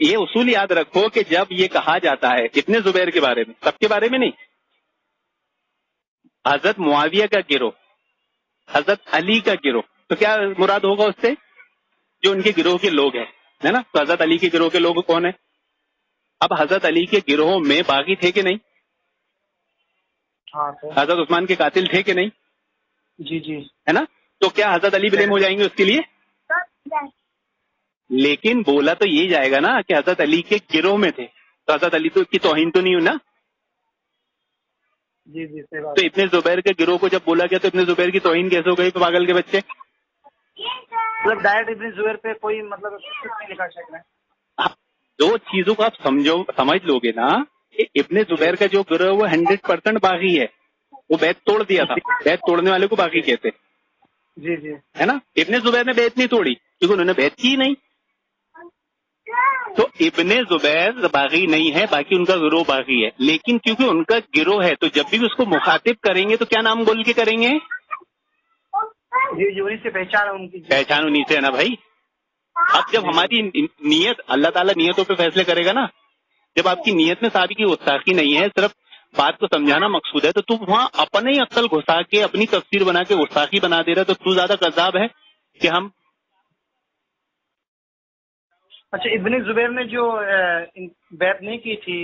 یہ اصول یاد رکھو کہ جب یہ کہا جاتا ہے ابن زبیر کے بارے میں، سب کے بارے میں نہیں، حضرت معاویہ کا گروہ، حضرت علی کا گروہ، تو کیا مراد ہوگا اس سے؟ جو ان کے گروہ کے لوگ ہیں، ہے نا؟ تو حضرت علی کے گروہ کے لوگ کون ہیں؟ اب حضرت علی کے گروہ میں باغی تھے کہ نہیں؟ ہاں حضرت عثمان کے قاتل تھے کہ نہیں؟ جی جی ہے نا؟ تو کیا حضرت علی بلیم ہو جائیں گے اس کے لیے؟ لیکن بولا تو یہ جائے گا نا کہ حضرت علی کے گروہ میں تھے، تو حضرت علی تو اس کی توہین تو نہیں ہوئی نا؟ جی جی صحیح بات تو ابن زبیر کے گروہ کو جب بولا گیا تو ابن زبیر کی توہین کیسے ہو گئی پاگل کے بچے؟ مطلب ڈائریکٹ ابن زبیر پہ کوئی مطلب نہیں لکھا شک ہے. دو چیزوں کو آپ سمجھ لو گے نا کہ ابن زبیر کا جو گروہ وہ 100% باغی ہے، وہ بیعت توڑ دیا تھا، بیعت توڑنے والے کو باغی کہتے، جی جی ہے نا؟ ابن زبیر نے بیعت نہیں توڑی کیونکہ انہوں نے بیعت کی نہیں. تو ابن زبیر باغی نہیں ہے، باقی ان کا گروہ باغی ہے، لیکن کیونکہ ان کا گروہ ہے تو جب بھی اس کو مخاطب کریں گے تو کیا نام بول کے کریں گے؟ جی جی انہیں سے پہچان ہے ان کی. پہچان انہیں سے ہے نا بھائی. اب جب ہماری نیت، اللہ تعالیٰ نیتوں پہ فیصلے کرے گا نا، جب آپ کی نیت میں صحابی کی گستاخی نہیں ہے، صرف بات کو سمجھانا مقصود ہے، تو تم وہاں اپنے ہی عقل گھسا کے اپنی تفسیر بنا کے گستاخی بنا دے رہا تو زیادہ کذاب ہے کہ ہم. اچھا ابن زبیر نے جو بیعت نہیں کی تھی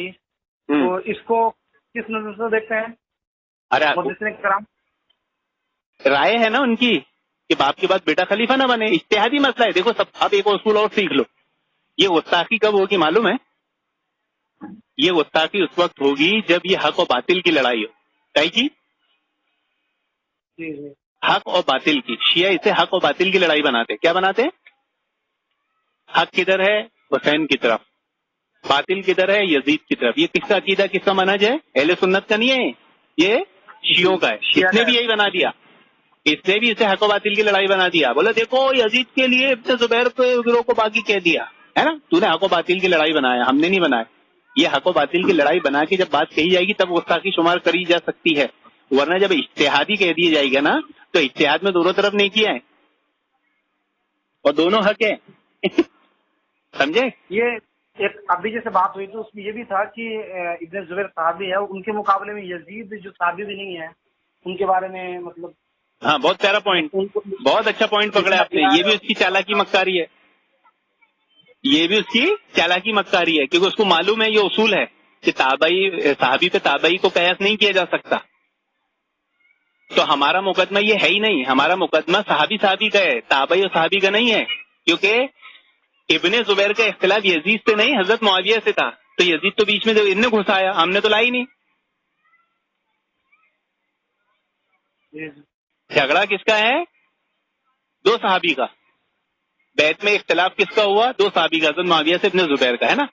تو اس کو کس نظر سے دیکھتے ہیں؟ ارے محدثین کرام رائے ہے نا ان کی کہ باپ کے بعد بیٹا خلیفہ نہ بنے، اجتہادی مسئلہ ہے. دیکھو سب، اب ایک اصول اور سیکھ لو، یہ گستاخی کب ہوگی معلوم ہے؟ یہ گستاخی اس وقت ہوگی جب یہ حق و باطل کی لڑائی ہو. جی جی جی حق اور باطل کی. شیعہ اسے حق و باطل کی لڑائی بناتے. کیا بناتے؟ حق کدھر ہے؟ حسین کی طرف. باطل کدھر ہے؟ یزید کی طرف. یہ کس کا عقیدہ، کس کا منہج ہے؟ اہل سنت کا نہیں ہے، یہ شیعوں کا ہے. اس نے بھی یہی بنا دیا، اس نے بھی اسے حق و باطل کی لڑائی بنا دیا. بولا دیکھو یزید کے لیے ابن زبیر کو گروہ کو باقی کہہ دیا، ہے نا؟ تو نے حق و باطل کی لڑائی بنایا، ہم نے نہیں بنایا. یہ حق و باطل کی لڑائی بنا کے جب بات کہی جائے گی تب گستاخی شمار کری جا سکتی ہے، ورنہ جب اجتہادی کہہ دی جائے گا نا تو اجتہاد میں دونوں طرف نہیں کیا ہے اور دونوں حق ہے. سمجھے؟ یہ ایک ابھی جیسے بات ہوئی تو اس میں یہ بھی تھا کہ ابن زبیر صحابی ہے، ان کے مقابلے میں یزید جو صحابی بھی نہیں ہے ان کے بارے میں مطلب. ہاں بہت پیارا پوائنٹ، بہت اچھا پوائنٹ پکڑا آپ نے. یہ بھی اس کی چالاکی مکاری ہے، یہ بھی اس کی چالاکی مکاری ہے، کیونکہ اس کو معلوم ہے یہ اصول ہے کہ صحابی پہ تابعی کو قیاس نہیں کیا جا سکتا. تو ہمارا مقدمہ یہ ہے ہی نہیں، ہمارا مقدمہ صحابی کا ہے، تابعی اور صحابی کا نہیں ہے. کیونکہ ابن زبیر کا اختلاف یزید سے نہیں حضرت معاویہ سے تھا، تو یزید تو بیچ میں ان نے گھسایا، ہم نے تو لائی نہیں. جھگڑا کس کا ہے؟ دو صحابی کا. بیعت میں اختلاف کس کا ہوا؟ دو صحابی کا، حضرت معاویہ سے ابن زبیر کا، ہے نا؟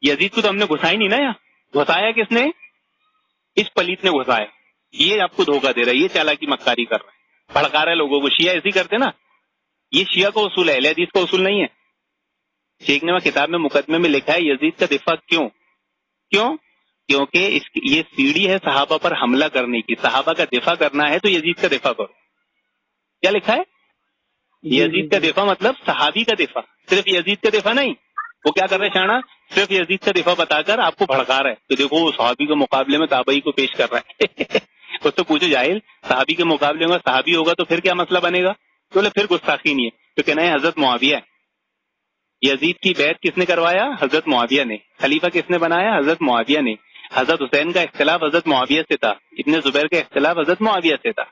یزید کو تو ہم نے گھسائی نہیں نا. یہاں گھسایا کس نے؟ اس پلیت نے گھسایا. یہ آپ کو دھوکہ دے رہا ہے، یہ چالاکی مکاری کر رہا ہے، بھڑکا رہا ہے لوگوں کو. شیعہ ایسی کرتے نا، یہ شیعہ کا اصول ہے، اہل حدیث کا اصول نہیں ہے. شیخ نے کتاب میں مقدمے میں لکھا ہے یزید کا دفاع کیوں؟ کیونکہ یہ سیڑھی ہے صحابہ پر حملہ کرنے کی. صحابہ کا دفاع کرنا ہے تو یزید کا دفاع کرو. کیا لکھا ہے؟ یزید کا دفاع مطلب صحابی کا دفاع، صرف یزید کا دفاع نہیں. وہ کیا کر رہے شانا؟ صرف یزید کا دفاع بتا کر آپ کو بھڑکا رہا ہے. تو دیکھو صحابی کے مقابلے میں تابعی کو پیش کر رہا ہے. اس تو پوچھو جاہل، صحابی کے مقابلے میں صحابی ہوگا تو پھر کیا مسئلہ بنے گا؟ تو پھر گستاخی نہیں ہے. تو کہنا ہے حضرت معاویہ ہے. یزید کی بیعت کس نے کروایا؟ حضرت معاویہ نے. خلیفہ کس نے بنایا؟ حضرت معاویہ نے. حضرت حسین کا اختلاف حضرت معاویہ سے تھا، ابن زبیر کا اختلاف حضرت معاویہ سے تھا.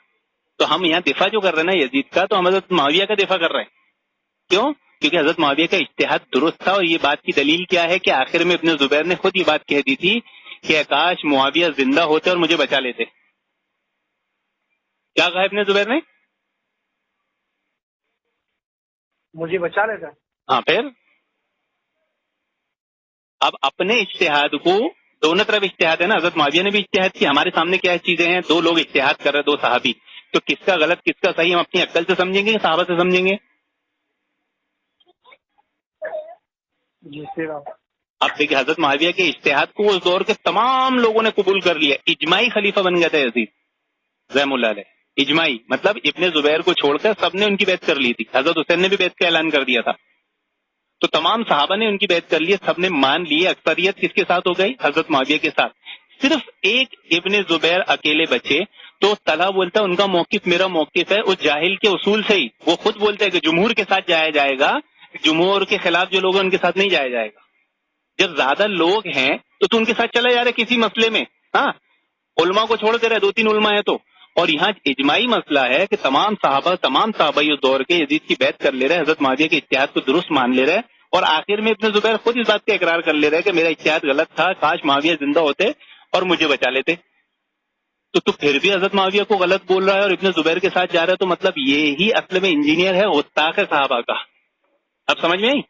تو ہم یہاں دفاع جو کر رہے ہیں نا یزید کا، تو ہم حضرت معاویہ کا دفاع کر رہے ہیں. کیوں؟ کیونکہ حضرت معاویہ کا اجتہاد درست تھا. اور یہ بات کی دلیل کیا ہے کہ آخر میں ابن زبیر نے خود یہ بات کہہ دی تھی کہ کاش معاویہ زندہ ہوتے اور مجھے بچا لیتے. کیا کہا ابن زبیر نے؟ مجھے بچا لیتا. ہاں پھر اب اپنے اجتہاد کو، دونوں طرف اجتہاد ہے نا. حضرت معاویہ نے بھی اجتہاد کیا. ہمارے سامنے کیا چیزیں ہیں؟ دو لوگ اجتہاد کر رہے، دو صحابی. تو کس کا غلط کس کا صحیح ہم اپنی عقل سے سمجھیں گے یا صحابہ سے سمجھیں گے؟ جی سر. اب دیکھیں حضرت معاویہ کے اجتہاد کو اس دور کے تمام لوگوں نے قبول کر لیا. اجماعی خلیفہ بن گیا تھا یزید رحم اللہ علیہ. اجماعی مطلب ابن زبیر کو چھوڑ کر سب نے ان کی بیعت کر لی تھی. حضرت حسین نے بھی بیعت کا اعلان کر دیا تھا. تو تمام صحابہ نے ان کی بیعت کر لی، سب نے مان لی، اکثریت کس کے ساتھ ہو گئی؟ حضرت معاویہ کے ساتھ. صرف ایک ابن زبیر اکیلے بچے، تو طلحہ بولتا ہے ان کا موقف میرا موقف ہے، اس جاہل کے اصول سے ہی. وہ خود بولتے ہیں کہ جمہور کے ساتھ جایا جائے گا، جمہور کے خلاف جو لوگ ہیں ان کے ساتھ نہیں جایا جائے گا. جب زیادہ لوگ ہیں تو ان کے ساتھ چلا جا رہا ہے کسی مسئلے میں. ہاں، علماء کو چھوڑ دے رہے، 2-3 علماء ہیں تو. اور یہاں اجماعی مسئلہ ہے کہ تمام صحابہ اس دور کے یزید کی بیعت کر لے رہے، حضرت معاویہ کے اجتہاد کو درست مان لے رہے، اور آخر میں ابن زبیر خود اس بات کا اقرار کر لے رہے کہ میرا اجتہاد غلط تھا، کاش معاویہ زندہ ہوتے اور مجھے بچا لیتے. تو پھر بھی حضرت معاویہ کو غلط بول رہا ہے اور ابن زبیر کے ساتھ جا رہا ہے، تو مطلب یہی اصل میں انجینئر ہے، غستاخ ہے صحابہ کا. اب سمجھ میں آئی؟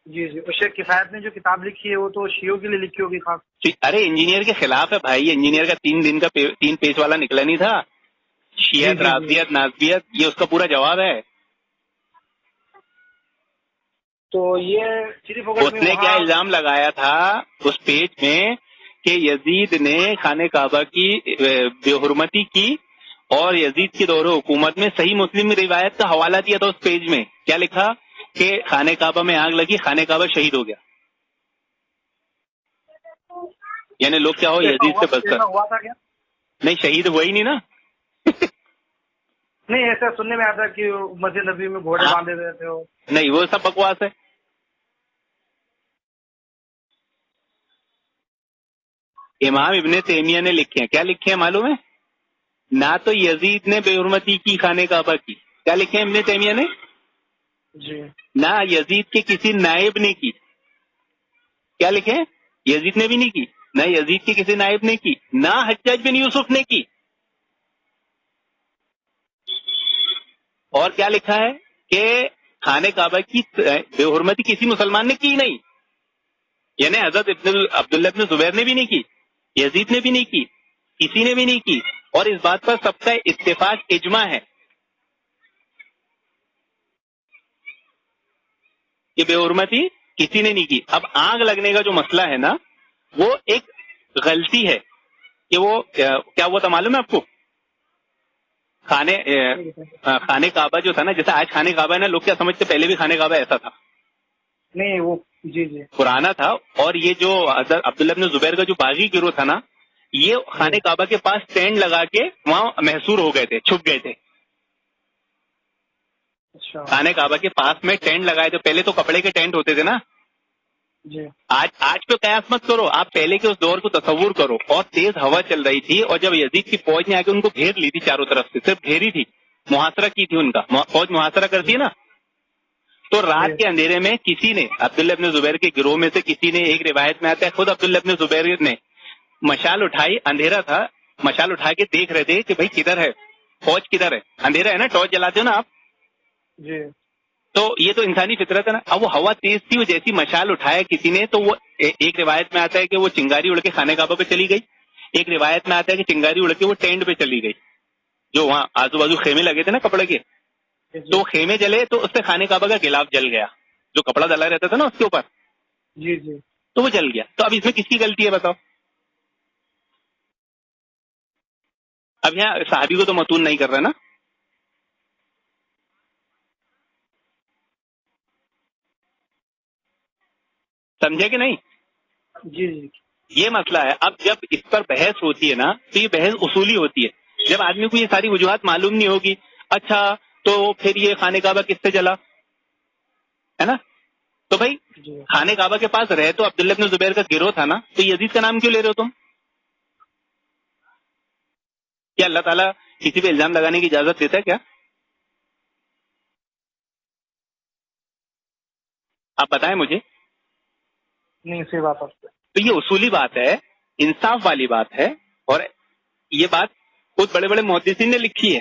جی جی. شیخ کفایت نے جو کتاب لکھی ہے وہ تو شیعوں کے لیے لکھی ہوگی خاص. ارے انجینئر کے خلاف ہے بھائی، انجینئر کا 3 دن کا 3 پیج والا نکلا نہیں تھا، شیعت، رافضیت، ناسبیت، یہ اس کا پورا جواب ہے. تو یہ صرف اس نے کیا الزام لگایا تھا اس پیج میں کہ یزید نے خانہ کعبہ کی بے حرمتی کی، اور یزید کے دور حکومت میں صحیح مسلم روایت کا حوالہ دیا تھا. اس پیج میں کیا لکھا کہ خانہ کعبہ میں آگ لگی، خانہ کعبہ شہید ہو گیا. یعنی لوگ کیا ہو یزید سے بچ کر. ہوا تھا کیا؟ نہیں، شہید ہوا ہی نہیں نا. نہیں، ایسا سننے میں آتا کہ مسجد نبی میں گھوڑے باندھے ہوئے تھے. نہیں، وہ سب بکواس ہے. امام ابن تیمیہ نے لکھے ہیں، کیا لکھے ہیں معلوم ہے؟ نہ تو یزید نے بے حرمتی کی خانہ کعبہ کی، کیا لکھے ہیں ابن تیمیہ نے؟ جی. نہ یزید کے کسی نائب نے کی، کیا لکھے؟ یزید نے بھی نہیں کی، نہ یزید کے کسی نائب نے کی، نہ حجاج بن یوسف نے کی. اور کیا لکھا ہے کہ خانہ کعبہ کی بے حرمتی کسی مسلمان نے کی نہیں. یعنی حضرت عبداللہ ابن زبیر نے بھی نہیں کی، یزید نے بھی نہیں کی، کسی نے بھی نہیں کی. اور اس بات پر سب کا اتفاق اجماع ہے کہ بے حرمتی کسی نے نہیں کی. اب آگ لگنے کا جو مسئلہ ہے نا، وہ ایک غلطی ہے کہ وہ کیا ہوا تھا معلوم ہے آپ کو؟ خانہ کعبہ جو تھا نا، جیسے آج خانہ کعبہ ہے نا، لوگ کیا سمجھتے پہلے بھی خانہ کعبہ ایسا تھا؟ نہیں، وہ جی جی پرانا تھا. اور یہ جو حضرت عبداللہ ابن زبیر کا جو باغی گروہ تھا نا، یہ خانہ کعبہ کے پاس ٹینٹ لگا کے وہاں محصور ہو گئے تھے، چھپ گئے تھے. اچھا. خانہ کعبہ کے پاس میں ٹینٹ لگائے تھے. پہلے تو کپڑے کے ٹینٹ ہوتے تھے نا. جی. آج پہ قیاس مت کرو، آپ پہلے کے اس دور کو تصور کرو. اور تیز ہوا چل رہی تھی، اور جب یزید کی فوج نے آ کے ان کو گھیر لی تھی چاروں طرف سے، صرف گھیری تھی، محاصرہ کی تھی ان کا، فوج محاصرہ کرتی ہے نا، تو رات کے اندھیرے میں کسی نے، عبداللہ ابن زبیر کے گروہ میں سے کسی نے، ایک روایت میں آتا ہے خود عبداللہ ابن زبیر نے مشال اٹھائی، اندھیرا تھا، مشال اٹھا کے دیکھ رہے تھے کہ بھائی کدھر ہے فوج، کدھر ہے، اندھیرا ہے نا، ٹارچ جلاتے ہو نا آپ. جی. تو یہ تو انسانی فطرت ہے نا. اب وہ ہوا تیز تھی، وہ جیسی مشال اٹھایا کسی نے، تو وہ ایک روایت میں آتا ہے کہ وہ چنگاری اڑ کے خانہ کعبہ پہ چلی گئی، ایک روایت میں آتا ہے کہ چنگاری اڑ کے وہ ٹینٹ پہ چلی گئی، جو وہاں آزو بازو خیمے لگے تھے نا کپڑے کے، تو خیمے جلے تو اس سے خانہ کعبہ کا غلاف جل گیا، جو کپڑا ڈلا رہتا تھا نا اس کے اوپر، جی جی تو وہ جل گیا. تو اب اس میں کس کی غلطی ہے بتاؤ؟ اب یہاں صحابی کو تو متون نہیں کر رہا نا. سمجھے کہ نہیں؟ جی جی. یہ مسئلہ ہے. اب جب اس پر بحث ہوتی ہے نا، تو یہ بحث اصولی ہوتی ہے. جب آدمی کو یہ ساری وجوہات معلوم نہیں ہوگی، اچھا تو پھر یہ خانہ کعبہ کس سے جلا ہے نا، تو بھائی خانہ کعبہ کے پاس رہے تو عبداللہ بن زبیر کا گروہ تھا نا، تو یزید کا نام کیوں لے رہے ہو تم؟ کیا اللہ تعالیٰ کسی پہ الزام لگانے کی اجازت دیتا ہے کیا؟ آپ بتائیں مجھے. نہیں، صحیح بات ہے. تو یہ اصولی بات ہے، انصاف والی بات ہے، اور یہ بات خود بڑے بڑے محدثین نے لکھی ہے.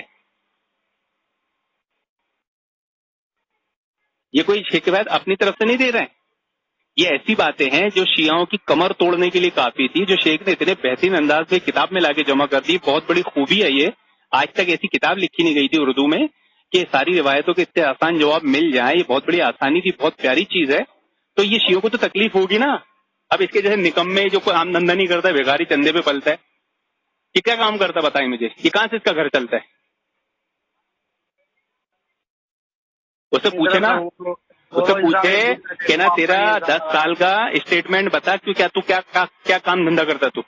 یہ کوئی شکایت اپنی طرف سے نہیں دے رہے ہیں، یہ ایسی باتیں ہیں جو شیعوں کی کمر توڑنے کے لیے کافی تھی، جو شیخ نے اتنے بہترین انداز میں کتاب میں لا کے جمع کر دی. بہت بڑی خوبی ہے یہ، آج تک ایسی کتاب لکھی نہیں گئی تھی اردو میں کہ ساری روایتوں کے اتنے آسان جواب مل جائیں. یہ بہت بڑی آسانی تھی، بہت پیاری چیز ہے. تو یہ شیعوں کو تو تکلیف ہوگی نا. اب اس کے جیسے نکمے جو کوئی عام دھندا نہیں کرتا ہے، بھیگاری چندے پہ پلتا ہے، یہ کیا کام کرتا ہے بتائیں مجھے؟ یہ کہاں سے اس کا گھر چلتا ہے؟ اسے پوچھے نا، اس سے پوچھے کہ نا تیرا 10 سال کا اسٹیٹمنٹ بتا تو کیا کام دھندا کرتا تو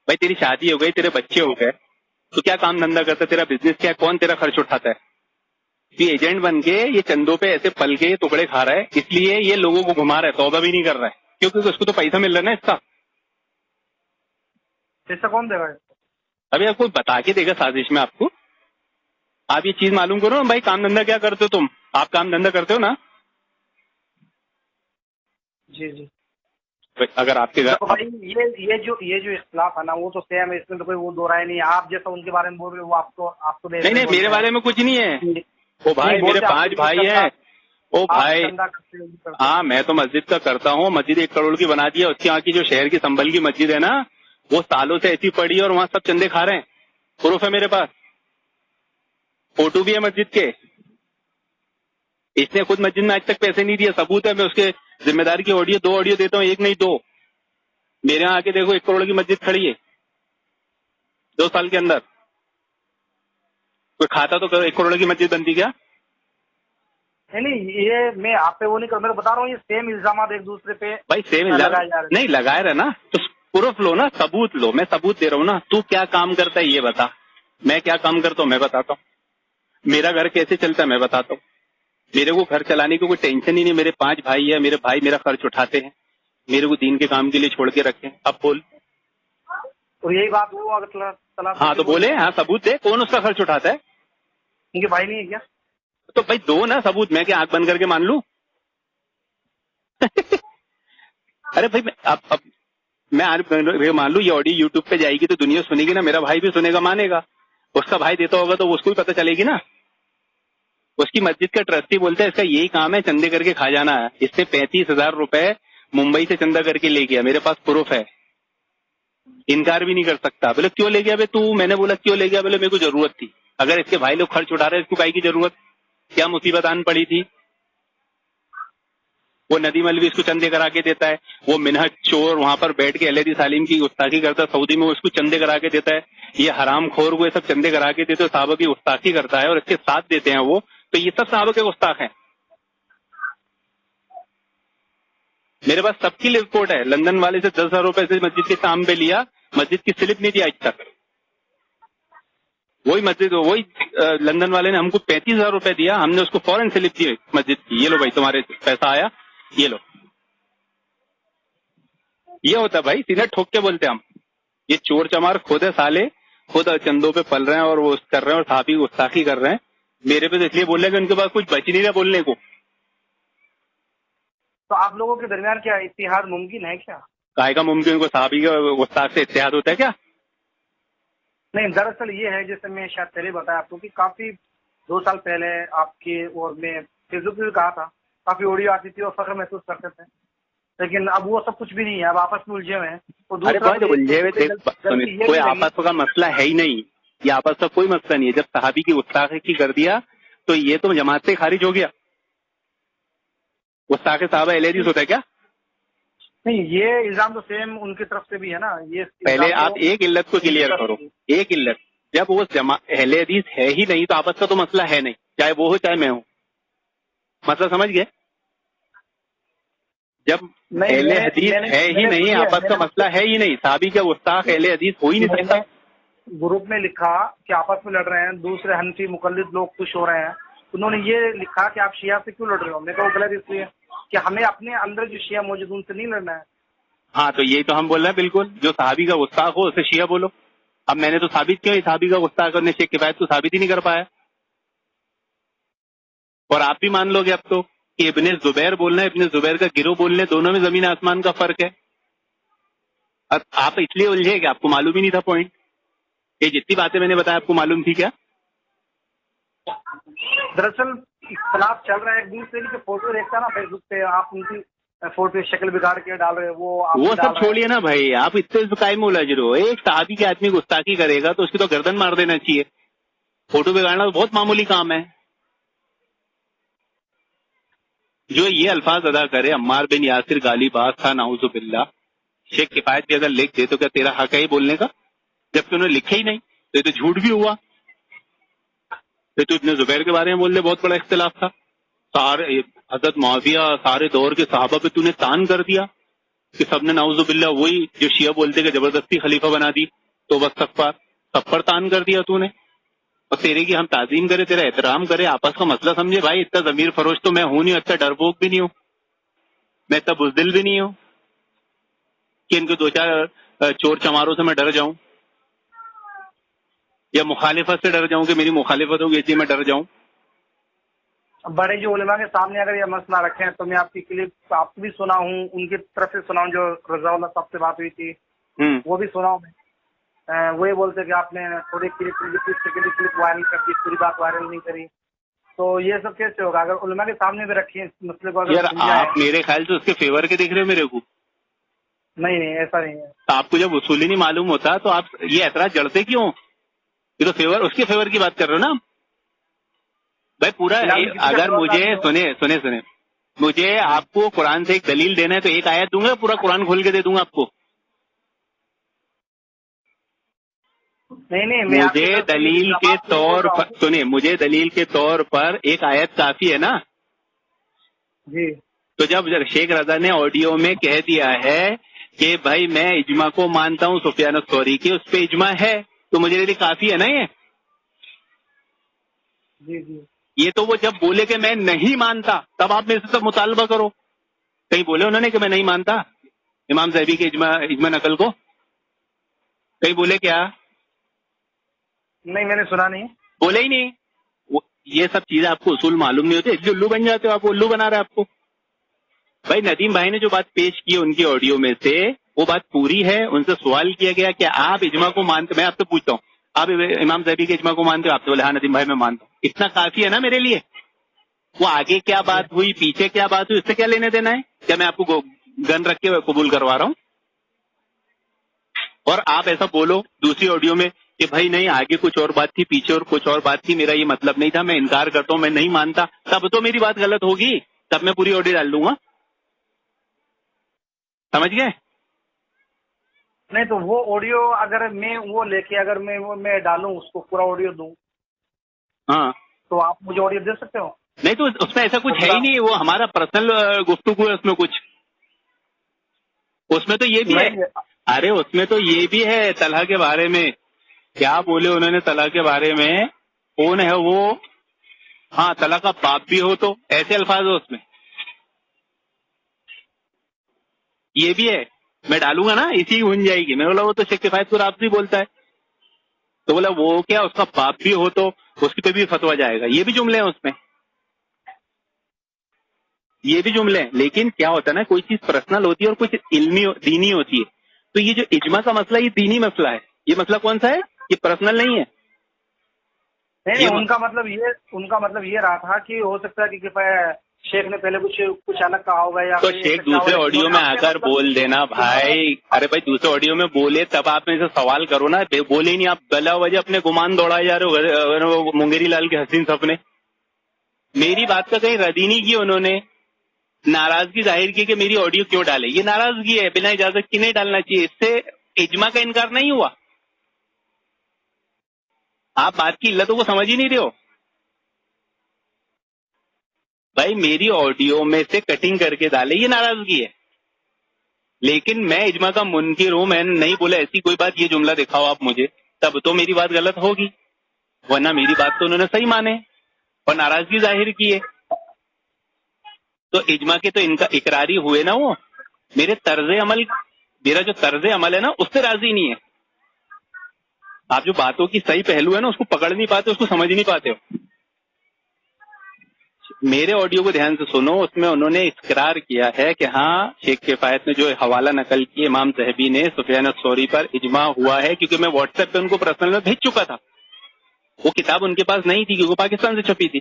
بھائی تیری شادی ہو گئی تیرے بچے ہو گئے تو کیا کام دھندا کرتا تیرا بزنس کیا کون تیرا خرچ اٹھاتا ہے یہ ایجنٹ بن کے یہ چندوں پہ ایسے پل کے ٹکڑے کھا رہا ہے اس لیے یہ لوگوں کو گھما رہا ہے توبہ بھی نہیں کر رہا ہے کیونکہ اس کو تو پیسہ مل رہا ہے نا اس کا پیسہ کون دے گا ابھی آپ کو بتا کے دے گا سازش میں آپ کو آپ یہ چیز معلوم کرو بھائی کام دھندا کیا کرتے ہو تم آپ کام دھندا کرتے ہو نا جی جی اگر آپ کے گھر بھائی یہ جو اختلاف ہے نا وہ تو سیم ہے اس میں تو کوئی وہ دو رائے نہیں ہے آپ جیسا ان کے بارے میں بول رہے ہو وہ آپ کو نہیں میرے بارے میں کچھ نہیں ہے وہ بھائی میرے 5 بھائی ہیں وہ بھائی ہاں میں تو مسجد کا کرتا ہوں مسجد 1 کروڑ کی بنا دی ہے اس کے یہاں کی جو شہر کی سنبل کی مسجد ہے نا وہ سالوں سے ایسی پڑی ہے اور وہاں سب چندے کھا رہے ہیں پروف ہے میرے پاس فوٹو بھی ہے مسجد کے اس نے خود مسجد میں آج تک پیسے نہیں دیے ثبوت ہے میں اس کے ذمہ داری کی 2 آڈیو دیتا ہوں 1 نہیں 2 میرے یہاں آ کے دیکھو 1 کروڑ کی مسجد کھڑی ہے 2 سال کے اندر کوئی کھاتا تو 1 کروڑ کی مسجد بنتی کیا نہیں یہ میں آپ پہ وہ نہیں کر میں بتا رہا ہوں یہ سیم الزامات ایک دوسرے پہ بھائی سیم الزامات نہیں لگائے رہے نا تو پروف لو نا ثبوت لو میں ثبوت دے رہا ہوں نا تو کیا کام کرتا ہے یہ بتا میں کیا کام کرتا ہوں میں بتاتا ہوں میرا گھر کیسے چلتا ہے میں بتاتا ہوں میرے کو گھر چلانے کی کوئی ٹینشن ہی نہیں میرے 5 بھائی ہیں میرے بھائی میرا خرچ اٹھاتے ہیں میرے کو دین کے کام کے لیے چھوڑ کے رکھے اب بول تو یہی بات وہ اگر ہاں تو بولے ہاں ثبوت دے کون اس کا خرچ اٹھاتا ہے ان کے بھائی نہیں ہے کیا تو بھائی دو نا ثبوت میں کیا آنکھ بند کر کے مان لوں ارے بھائی اب میں مان لوں یہ آڈیو یوٹیوب پہ جائے گی تو دنیا سنے گی نا میرا بھائی بھی سنے گا مانے گا اس کا بھائی دیتا ہوگا تو اس کو بھی پتہ چلے گی نا اس کی مسجد کا ٹرسٹی بولتا ہے اس کا یہی کام ہے چندے کر کے کھا جانا ہے اس نے 35,000 روپے ممبئی سے چندہ کر کے لے گیا میرے پاس پروف ہے انکار بھی نہیں کر سکتا بولے کیوں لے گیا بھائی تو میں نے بولا کیوں لے گیا بولے میرے کو ضرورت تھی اگر اس کے بھائی لوگ خرچ اٹھا رہے اس کو کائی کی ضرورت کیا مصیبت آن پڑی تھی وہ ندی ملوی اس کو چندے کرا کے دیتا ہے وہ منہج چور وہاں پر بیٹھ کے اہل حدیث عالم کی گستاخی کرتا ہے سعودی میں وہ اس کو چندے کرا کے دیتا ہے یہ حرام خور کو یہ سب چندے کرا کے دیتے صحابہ کی گستاخی کرتا ہے اور اس کے ساتھ دیتے ہیں وہ تو یہ سب صحابہ کے گستاخ ہیں میرے پاس سب کی رپورٹ ہے لندن والے سے 10,000 روپے سے مسجد کے کام پہ لیا مسجد کی سلپ نہیں دی آج تک وہی لندن والے نے ہم کو 35,000 روپے دیا ہم نے اس کو فوراً سلپ دی مسجد کی یہ لو بھائی تمہارے پیسہ آیا یہ لو یہ ہوتا بھائی سیدھا ٹھوک کے بولتے ہم یہ چور چمار خود ہے سالے خود چندوں پہ پل رہے ہیں اور وہ کر رہے ہیں اور صحابی گستاخی کر رہے ہیں میرے پہ تو اس لیے بول رہے ہیں کہ ان کے پاس کچھ بچ نہیں رہا بولنے کو تو آپ لوگوں کے درمیان کیا اتحاد ممکن ہے کیا کائے کا ممکن کو صحابی کے گستاخ سے اتحاد ہوتا ہے کیا نہیں دراصل یہ ہے جیسے میں شاید پہلے بتایا آپ کو کہ کافی 2 سال پہلے آپ کے اور میں فیس بک پہ بھی کہا تھا کافی آڈیو آتی تھی اور فخر محسوس کرتے تھے لیکن اب وہ سب کچھ بھی نہیں ہے اب آپس میں الجھے ہوئے ہیں کوئی آپس کا مسئلہ ہے ہی نہیں یہ آپس کا کوئی مسئلہ نہیں ہے جب صحابی کی گستاخی کی کر دیا تو یہ تو جماعت سے خارج ہو گیا گستاخ صحابہ اہل حدیث ہوتا ہے کیا نہیں یہ الزام تو سیم ان کی طرف سے بھی ہے نا یہ پہلے آپ ایک علت کو کلیئر کرو ایک علت جب وہ اہل حدیث ہے ہی نہیں تو آپس کا تو مسئلہ ہے نہیں چاہے وہ ہو چاہے میں ہوں مسئلہ سمجھ گئے جب اہل حدیث ہے ہی نہیں آپس کا مسئلہ ہے ہی نہیں صحابی کا گستاخ اہل حدیث ہو ہی نہیں سکتا گروپ میں لکھا کہ آپس میں لڑ رہے ہیں دوسرے حنفی مقلد لوگ خوش ہو رہے ہیں انہوں نے یہ لکھا کہ آپ شیعہ سے کیوں لڑ رہے ہو میں کہا غلط اس لیے کہ ہمیں اپنے اندر جو شیعہ موجود ان سے نہیں لڑنا ہے ہاں تو یہی تو ہم بول رہے ہیں بالکل جو صحابی کا گستاخ ہو اسے شیعہ بولو اب میں نے تو ثابت کیا صحابی کا گستاخ کرنے شیخ کفایت کو ثابت ہی نہیں کر پایا اور آپ بھی مان لو گے اب تو کہ ابن زبیر بولنا ابن زبیر کا گروہ بولنے دونوں میں زمین آسمان کا فرق ہے اب آپ اس لیے الجھے کہ آپ کو معلوم ہی نہیں تھا پوائنٹ یہ جتنی باتیں میں نے بتایا آپ کو معلوم تھی کیا دراصل اختلاف چل رہا ہے ایک دوسرے کی فوٹو دیکھتا نا فیس بک پہ آپ ان کی فوٹو شکل بگاڑ کے ڈال رہے وہ سب چھوڑیے نا بھائی آپ اتنے قائم ملازر ہو ایک صحابی کے آدمی گستاخی کرے گا تو اس کی تو گردن مار دینا چاہیے فوٹو بگاڑنا تو بہت معمولی کام ہے جو یہ الفاظ ادا کرے عمار بن یاسر غالی باز تھا نعوذ باللہ شیخ کفایت بھی اگر لکھ دے تو کیا تیرا حق ہے ہی بولنے کا جبکہ انہوں نے لکھے ہی نہیں تو یہ تو جھوٹ بھی ہوا تو ابن زبیر کے بارے میں بول دے بہت بڑا اختلاف تھا. سارے حضرت معاویہ سارے دور کے صحابہ پہ تو نے تان کر دیا کہ سب نے نعوذ باللہ وہی جو شیعہ بولتے کہ زبردستی خلیفہ بنا دی تو بس سب پر تان کر دیا تو نے. اور تیرے کی ہم تعظیم کرے تیرا احترام کرے آپس کا مسئلہ سمجھے. بھائی اتنا ضمیر فروش تو میں ہوں نہیں, اتنا ڈرپوک بھی نہیں ہوں, میں اتنا بزدل بھی نہیں ہوں کہ ان کے دو چار چور چماروں سے میں ڈر جاؤں یا مخالفت سے ڈر جاؤں کہ میری مخالفت ہوگی اس لیے میں ڈر جاؤں. بڑے جو علماء کے سامنے اگر یہ مسئلہ رکھے ہیں تو میں آپ کی کلپ آپ بھی سنا ہوں, ان کی طرف سے سنا ہوں, جو رضا اللہ صاحب سے بات ہوئی تھی وہ بھی سنا ہوں میں. وہی بولتے کہ آپ نے تھوڑی کلپ وائرل کر دی, پوری بات وائرل نہیں کری. تو یہ سب کیسے ہوگا اگر علماء کے سامنے بھی رکھیں اس مسئلے کو؟ یار آپ میرے خیال سے اس کے فیور کے دیکھ رہے ہو میرے کو. نہیں ایسا نہیں ہے. آپ کو جب اصول ہی نہیں معلوم ہوتا تو آپ یہ اعتراض جڑتے کیوں؟ یہ تو فیور, اس کے فیور کی بات کر رہے ہو نا بھائی. پورا اگر مجھے سنے مجھے آپ کو قرآن سے ایک دلیل دینا ہے تو ایک آیت دوں گا, پورا قرآن کھول کے دے دوں گا آپ کو. نہیں مجھے دلیل کے طور پر سنیں, مجھے دلیل کے طور پر ایک آیت کافی ہے نا جی. تو جب شیخ رضا نے آڈیو میں کہہ دیا ہے کہ بھائی میں اجماع کو مانتا ہوں سفیان الثوری کی, اس پہ اجماع ہے تو مجھے لیے کافی ہے نا یہ. جی یہ تو وہ جب بولے کہ میں نہیں مانتا تب آپ میرے سے سب مطالبہ کرو. کہیں بولے انہوں نے کہ میں نہیں مانتا امام زیبی کے اجماع نقل کو؟ کہیں بولے کیا؟ نہیں میں نے سنا نہیں, بولے ہی نہیں. یہ سب چیزیں آپ کو اصول معلوم نہیں ہوتے, الو بن جاتے ہو آپ. الو بنا رہے آپ کو. بھائی ندیم بھائی نے جو بات پیش کی ان کی آڈیو میں سے وہ بات پوری ہے. ان سے سوال کیا گیا کہ آپ اجماع کو مانتے, میں آپ سے پوچھتا ہوں آپ امام زیبی کے اجماع کو مانتے ہو؟ آپ سے بولے ہاں ندیم بھائی میں مانتا ہوں. اتنا کافی ہے نا میرے لیے. وہ آگے کیا بات ہوئی پیچھے کیا بات ہوئی اس سے کیا لینے دینا ہے؟ کیا میں آپ کو گن رکھ کے قبول کروا رہا ہوں؟ اور آپ ایسا بولو دوسری آڈیو میں کہ بھائی نہیں آگے کچھ اور بات تھی پیچھے اور کچھ اور بات تھی, میرا یہ مطلب نہیں تھا, میں انکار کرتا ہوں, میں نہیں مانتا, تب تو میری بات غلط ہوگی, تب میں پوری آڈیو ڈال دوں گا. سمجھ گئے؟ نہیں تو وہ آڈیو اگر میں وہ لے کے اگر میں ڈالوں اس کو پورا آڈیو دوں ہاں تو آپ مجھے آڈیو دے سکتے ہو؟ نہیں تو اس میں ایسا کچھ ہے ہی نہیں, وہ ہمارا پرسنل گفتگو ہے. اس میں کچھ اس میں تو یہ بھی ہے, ارے اس میں تو یہ بھی ہے طلحہ کے بارے میں کیا بولے انہوں نے طلحہ کے بارے میں. کون ہے وہ؟ ہاں طلحہ کا باپ بھی ہو تو ایسے الفاظ ہو اس میں. یہ بھی ہے, میں ڈالوں گا نا اسی بن جائے گی. میں بولا وہ تو شیخ کفایت پور آپ بھی بولتا ہے, تو بولا وہ کیا اس کا باپ بھی ہو تو اس پہ بھی فتویٰ جائے گا. یہ بھی جملے ہیں اس میں, یہ بھی جملے ہیں. لیکن کیا ہوتا ہے نا کوئی چیز پرسنل ہوتی ہے اور کچھ علمی دینی ہوتی ہے. تو یہ جو اجماع کا مسئلہ یہ دینی مسئلہ ہے. یہ مسئلہ کون سا ہے؟ یہ پرسنل نہیں ہے. نہیں ان کا مطلب یہ رہا تھا کہ ہو سکتا ہے کہ شیخ نے پہلے کچھ الگ کہا ہوگا یا تو شیخ دوسرے آڈیو میں آ کر بول دینا بھائی. ارے بھائی دوسرے آڈیو میں بولے تب آپ میں سے سوال کرو نا. بولے نہیں آپ بلا وجہ اپنے گمان دوڑائے جا رہے ہو منگیری لال کے حسین سپنے. میری بات کا کہیں رد ہی نہیں کی انہوں نے, ناراضگی ظاہر کی کہ میری آڈیو کیوں ڈالے. یہ ناراضگی ہے, بنا اجازت کی نہیں ڈالنا چاہیے. اس سے اجماع کا انکار نہیں ہوا. آپ بات کی علتوں کو سمجھ ہی نہیں رہے ہو. بھائی میری آڈیو میں سے کٹنگ کر کے ڈالے یہ ناراضگی ہے, لیکن میں اجماع کا منکر ہوں. میں نہیں بولا ایسی کوئی بات, یہ جملہ دکھاؤ آپ مجھے, تب تو میری بات غلط ہوگی. ورنہ میری بات تو انہوں نے صحیح مانے اور ناراضگی ظاہر کی ہے. تو اجماع کے تو ان کا اقراری ہوئے نا. وہ میرا جو طرز عمل ہے نا اس سے راضی نہیں ہے. آپ جو باتوں کی صحیح پہلو ہے نا اس کو پکڑ نہیں پاتے, اس کو سمجھ نہیں پاتے ہو. میرے آڈیو کو دھیان سے سنو, اس میں انہوں نے اقرار کیا ہے کہ ہاں شیخ کفایت نے جو حوالہ نقل کی امام ذہبی نے سفیان الثوری پر اجماع ہوا ہے, کیونکہ میں واٹس ایپ پہ ان کو پرسنل میں بھیج چکا تھا. وہ کتاب ان کے پاس نہیں تھی کیونکہ پاکستان سے چھپی تھی,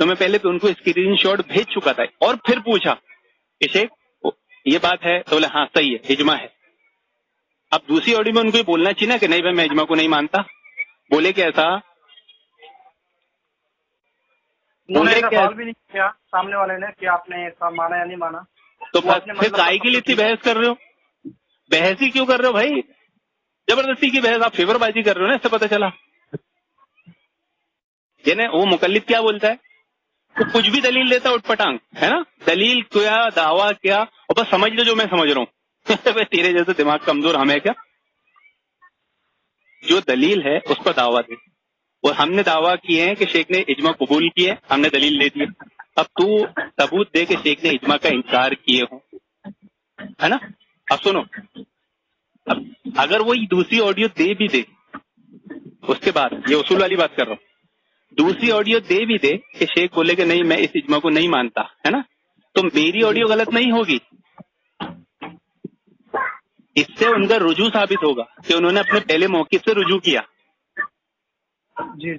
تو میں پہلے ان کو اسکرین شاٹ بھیج چکا تھا. اور پھر پوچھا کہ شیخ یہ بات ہے, تو بولے ہاں صحیح ہے اجماع ہے. اب دوسری آڈیو میں ان کو یہ بولنا چاہیے نا کہ نہیں بھائی میں اجماع کو نہیں مانتا. بولے کیسا؟ سوال بھی نہیں کیا سامنے والے نے کہ آپ نے ایسا مانا یا نہیں مانا. تو پھر کائی کے لیے اتنی بحث کر رہے ہو؟ بحث ہی کیوں کر رہے ہو بھائی؟ زبردستی کی بحث, آپ فیور بازی کر رہے ہو نا, اس سے پتہ چلا. یعنی وہ مقلد کیا بولتا ہے, وہ کچھ بھی دلیل دیتا ہے اٹھ پٹانگ, ہے نا, دلیل کیا, دعویٰ کیا, اور بس سمجھ لو جو میں سمجھ رہا ہوں. تیرے جیسے دماغ کمزور ہمیں کیا, جو دلیل ہے اس پر دعویٰ دے. اور ہم نے دعویٰ کیے ہیں کہ شیخ نے اجماع قبول کیے, ہم نے دلیل دے دی. اب تو ثبوت دے کہ شیخ نے اجماع کا انکار کیے ہوں, ہے نا. اب سنو, اب اگر وہ دوسری آڈیو دے بھی دے, اس کے بعد یہ اصول والی بات کر رہا ہوں, دوسری آڈیو دے بھی دے کہ شیخ بولے کہ نہیں میں اس اجماع کو نہیں مانتا, ہے نا, تو میری آڈیو غلط نہیں ہوگی. اس سے ان کا رجوع ثابت ہوگا کہ انہوں نے اپنے پہلے موقف سے رجوع کیا. جی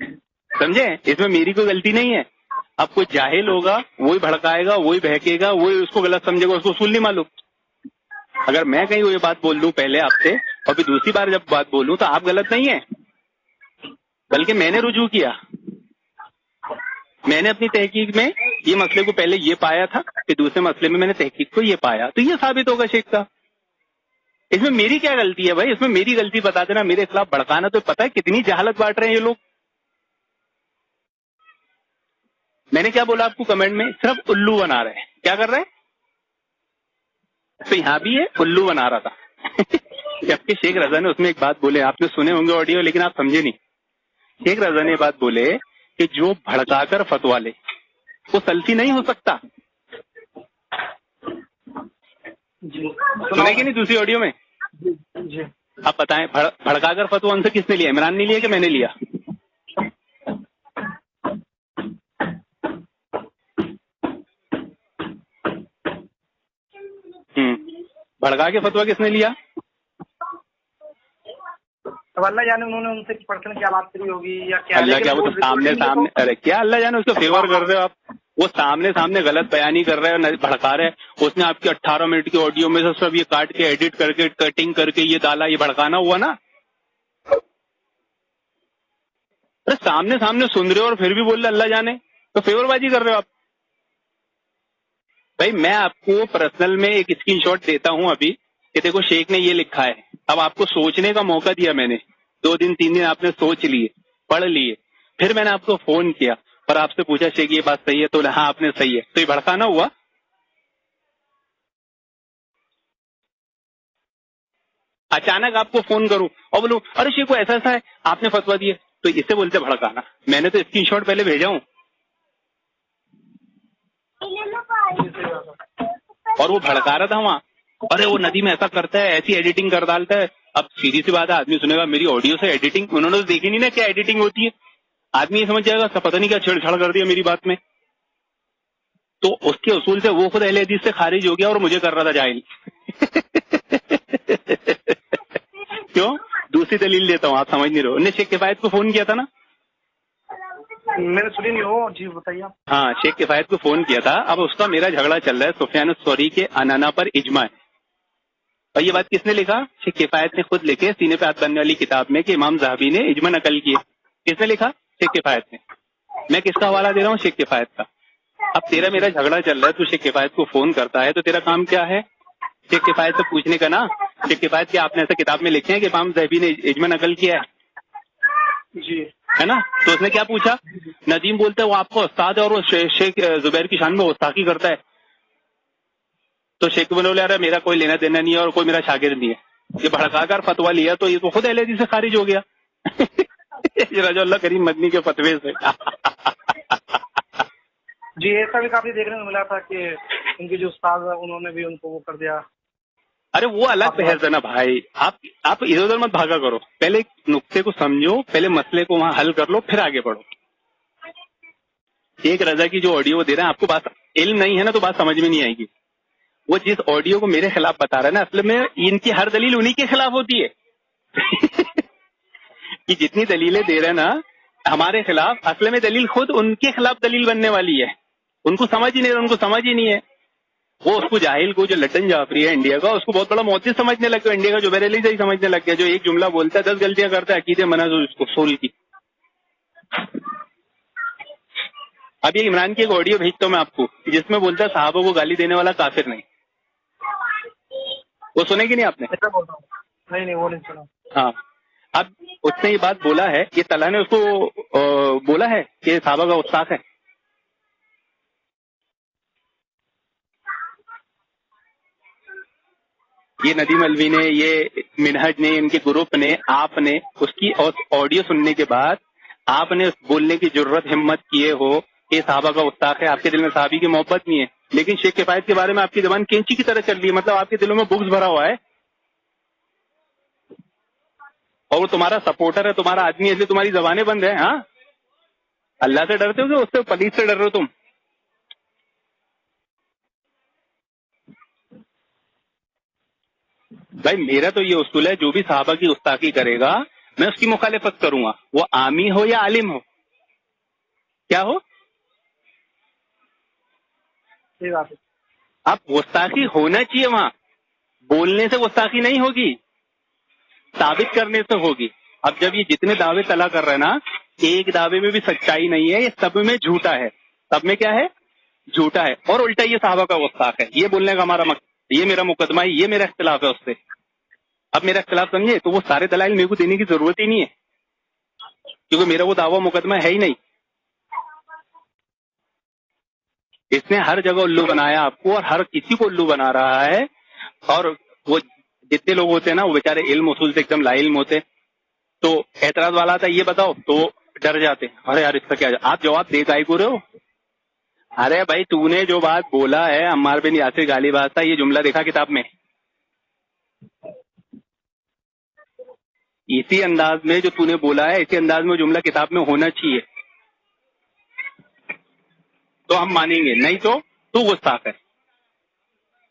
سمجھے, اس میں میری کوئی غلطی نہیں ہے. اب کوئی جاہل ہوگا وہی بھڑکائے گا, وہی بہکے گا, وہی اس کو غلط سمجھے گا, اس کو اصول نہیں معلوم. اگر میں کہیں وہ یہ بات بول دوں پہلے آپ سے اور پھر دوسری بار جب بات بولوں تو آپ غلط نہیں ہیں, بلکہ میں نے رجوع کیا. میں نے اپنی تحقیق میں یہ مسئلے کو پہلے یہ پایا تھا, پھر دوسرے مسئلے میں نے تحقیق کو یہ پایا, تو یہ ثابت ہوگا شیخ کا. اس میں میری کیا غلطی ہے بھائی, اس میں میری غلطی بتا دینا, میرے خلاف بھڑکانا. تو پتہ ہے کتنی جہالت بانٹ رہے ہیں یہ لوگ. میں نے کیا بولا آپ کو کمنٹ میں, صرف الو بنا رہے ہیں. کیا کر رہے ہیں, تو یہاں بھی ہے الو بنا رہا تھا. جبکہ شیخ رضا نے اس میں ایک بات بولے, آپ نے سنے ہوں گے آڈیو لیکن آپ سمجھے نہیں. شیخ رضا نے بات بولے کہ جو بھڑکا کر فتوا لے وہ سلفی نہیں ہو سکتا. سنے کہ نہیں دوسری آڈیو میں. جی آپ بتائیں, بھڑکا کر فتوا ان سے کس نے لیا, عمران نے لیا کہ میں نے لیا؟ بھڑکا کے فتوا کس نے لیا؟ اب اللہ جانے انہوں نے ان سے پرسنل کیا بات کری ہوگی یا کیا. اللہ کیا, وہ تو سامنے ارے کیا اللہ جانے اس کو فیور کر رہے ہو آپ. وہ سامنے غلط بیانی کر رہے ہیں, بھڑکا رہے ہیں. اس نے آپ کی 18 منٹ کی آڈیو میں سے سب یہ کاٹ کے ایڈٹ کر کے کٹنگ کر کے یہ ڈالا, یہ بھڑکانا ہوا نا. ارے سامنے سن رہے ہو اور پھر بھی بول رہے اللہ جانے, تو فیور بازی کر رہے ہو آپ. بھائی میں آپ کو پرسنل میں ایک اسکرین شاٹ دیتا ہوں ابھی کہ دیکھو شیخ نے یہ لکھا ہے. اب آپ کو سوچنے کا موقع دیا میں نے, 2 دن 3 دن آپ نے سوچ لیے, پڑھ لیے, پھر میں نے آپ کو فون کیا اور آپ سے پوچھا شیخ یہ بات صحیح ہے, تو ہاں آپ نے صحیح ہے, تو یہ بھڑکانا ہوا. اچانک آپ کو فون کروں اور بولوں ارے شیخ کو ایسا ایسا ہے, آپ نے فتوا دیا, تو اسے بولتے بھڑکانا. میں نے تو اسکرین شاٹ پہلے بھیجا ہوں اور وہ بھڑکا رہا تھا وہاں. ارے وہ ندی میں ایسا کرتا ہے, ایسی ایڈیٹنگ کر ڈالتا ہے. اب سیدھی سی بات ہے, آدمی سنے گا میری آڈیو سے ایڈیٹنگ, انہوں نے تو دیکھی نہیں نا کیا ایڈیٹنگ ہوتی ہے. آدمی یہ سمجھ جائے گا پتہ نہیں کیا چھیڑ چھاڑ کر دیا میری بات میں. تو اس کے اصول سے وہ خود اہل حدیث سے خارج ہو گیا اور مجھے کر رہا تھا جاہل. کیوں؟ دوسری دلیل دیتا ہوں, آپ سمجھ نہیں رہے. انہوں نے شیخ کفایت کو فون کیا تھا نا, میں نے سنی نہیں ہو. جی بتائیے. ہاں شیخ کفایت کو فون کیا تھا. اب اس کا میرا جھگڑا چل رہا ہے سفیان الثوری کے انانا پر اجماع ہے. اور یہ بات کس نے لکھا؟ شیخ کفایت نے خود لکھے سینے پہ ہاتھ بننے والی کتاب میں کہ امام ذہبی نے اجماع نقل کیے. کس نے لکھا؟ شیخ کفایت نے. میں کس کا حوالہ دے رہا ہوں؟ شیخ کفایت کا. اب تیرا میرا جھگڑا چل رہا ہے, تو شیخ کفایت کو فون کرتا ہے, تو تیرا کام کیا ہے؟ شیخ کفایت سے پوچھنے کا نا, شیخ کفایت کے آپ نے ایسا کتاب میں لکھے ہیں کہ امام ذہبی نے اجماع نقل کیا ہے, جی ہے نا. تو اس نے کیا پوچھا؟ ندیم بولتا ہے وہ آپ کا استاد ہے اور وہ شیخ زبیر کی شان میں گستاخی کرتا ہے. تو شیخ بولے ارے میرا کوئی لینا دینا نہیں ہے اور کوئی میرا شاگرد نہیں ہے. یہ بھڑکا کر فتوا لیا تو یہ تو خود اہل حدیث سے خارج ہو گیا. رضا اللہ کریم مدنی کے فتوے سے. جی ایسا بھی کافی دیکھنے کو ملا تھا کہ ان کے جو استاد ہیں انہوں نے بھی ان کو وہ کر دیا. ارے وہ الگ بحث ہے نا بھائی, آپ ادھر ادھر مت بھاگا کرو. پہلے ایک نقطے کو سمجھو, پہلے مسئلے کو وہاں حل کر لو, پھر آگے بڑھو. ایک رضا کی جو آڈیو دے رہے ہیں آپ کو بات علم نہیں ہے نا, تو بات سمجھ میں نہیں آئے گی. وہ جس آڈیو کو میرے خلاف بتا رہا ہے نا, اصل میں ان کی ہر دلیل انہی کے خلاف ہوتی ہے. کہ جتنی دلیلیں دے رہے ہیں نا ہمارے خلاف, اصل میں دلیل خود ان کے خلاف دلیل بننے والی ہے. ان کو سمجھ ہی نہیں رہا, ان کو سمجھ ہی نہیں ہے. وہ اس کو جاہل کو, جو لٹن جعفری ہے انڈیا کا, اس کو بہت بڑا محدث سمجھنے لگ گیا. انڈیا کا جو بریلی سے ہی سمجھنے لگ گیا, جو ایک جملہ بولتا ہے 10 غلطیاں کرتا ہے عقیدے منہج اصول کی. اب یہ عمران کی ایک آڈیو بھیجتا ہوں میں آپ کو, جس میں بولتا ہے صحابہ کو گالی دینے والا کافر نہیں. وہ سنے کہ نہیں آپ نے؟ نہیں وہ نہیں سنا. ہاں اب اس نے یہ بات بولا ہے کہ طلحہ نے اس کو بولا ہے کہ صحابہ کا گستاخ ہے. یہ ندیم الوی نے، یہ منہج نے، ان کے گروپ نے، آپ نے اس کی آڈیو سننے کے بعد آپ نے بولنے کی جرت ہمت کیے ہو کہ صحابہ کا گستاخ ہے. آپ کے دل میں صحابی کی محبت نہیں ہے، لیکن شیخ کفایت کے بارے میں آپ کی زبان کینچی کی طرح چل رہی ہے. مطلب آپ کے دلوں میں بغض بھرا ہوا ہے، اور وہ تمہارا سپورٹر ہے، تمہارا آدمی ہے، اس لیے تمہاری زبانیں بند ہیں. ہاں، اللہ سے ڈرتے ہو کہ اس سے پلیس سے ڈر رہے ہو تم؟ بھائی میرا تو یہ اصول ہے، جو بھی صحابہ کی گستاخی کرے گا میں اس کی مخالفت کروں گا، وہ عامی ہو یا عالم ہو. کیا ہو؟ اب گستاخی ہونا چاہیے، وہاں بولنے سے گستاخی نہیں ہوگی، ثابت کرنے سے ہوگی. اب جب یہ جتنے دعوے طلع کر رہے ہیں نا، ایک دعوے میں بھی سچائی نہیں ہے، یہ سب میں جھوٹا ہے. سب میں کیا ہے؟ جھوٹا ہے، اور الٹا یہ صحابہ کا گستاخ ہے. یہ بولنے کا ہمارا مقصد، یہ میرا مقدمہ ہے، یہ میرا اختلاف ہے اس سے. اب میرا اختلاف سمجھے تو وہ سارے دلائل میرے کو دینے کی ضرورت ہی نہیں ہے، کیونکہ میرا وہ دعویٰ مقدمہ ہے ہی نہیں. اس نے ہر جگہ الو بنایا آپ کو، اور ہر کسی کو الو بنا رہا ہے. اور وہ جتنے لوگ ہوتے ہیں نا، وہ بیچارے علم اصول سے ایک دم لا علم ہوتے، تو اعتراض والا آتا ہے یہ بتاؤ تو ڈر جاتے. ارے یار اس کا کیا، آپ جواب دے گائے کو رہے ہو. ارے بھائی تو نے جو بات بولا ہے عمار بن یاسر غالب بات تھا، یہ جملہ دیکھا کتاب میں؟ اسی انداز میں جو تو نے بولا ہے، اسی انداز میں جملہ کتاب میں ہونا چاہیے تو ہم مانیں گے، نہیں تو گستاخ ہے.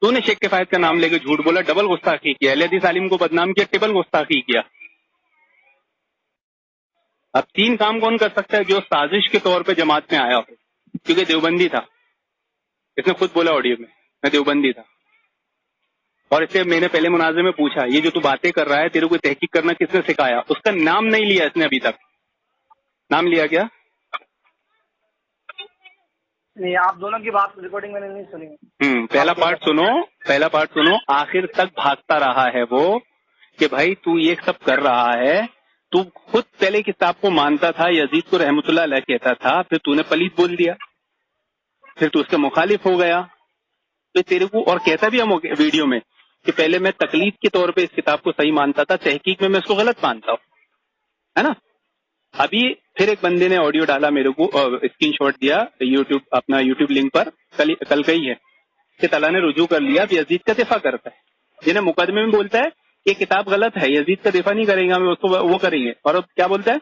تو نے شیخ کفایت کا نام لے کے جھوٹ بولا، ڈبل گستاخی کیا. اہل حدیث عالم کو بدنام کیا، ٹرپل گستاخی کیا. اب تین کام کون کر سکتا ہے؟ جو سازش کے طور پہ جماعت میں آیا ہو، کیونکہ دیوبندی تھا. اس نے خود بولا آڈیو میں دیوبندی تھا. اور اس سے میں نے پہلے مناظرے میں پوچھا، یہ جو تو باتیں کر رہا ہے تیرے کو تحقیق کرنا کس نے سکھایا؟ اس کا نام نہیں لیا اس نے ابھی تک. نام لیا کیا؟ نہیں، آپ دونوں کی بات ریکارڈنگ میں نے نہیں سنی. پہلا پارٹ سنو. آخر تک بھاگتا رہا ہے وہ کہ بھائی تو یہ سب کر رہا ہے. تو خود پہلے کتاب کو مانتا تھا، یزید کو رحمت اللہ علیہ کہتا تھا، پھر تو نے پلیت بول دیا، پھر تو اس کے مخالف ہو گیا. تو تیرے کو اور کہتا بھی ہم ویڈیو میں کہ پہلے میں تقلید کے طور پہ اس کتاب کو صحیح مانتا تھا، تحقیق میں اس کو غلط مانتا ہوں، ہے نا. ابھی پھر ایک بندے نے آڈیو ڈالا میرے کو، اسکرین شاٹ دیا اپنا یوٹیوب لنک پر، کل کا ہی ہے، کہ طلحہ نے رجوع کر لیا، اب یزید کا دفاع کرتا ہے. جنہیں مقدمے میں بولتا ہے کہ کتاب غلط ہے، یزید کا دفاع نہیں کریں گے ہم، اس کو وہ کریں گے. اور اب کیا بولتا ہے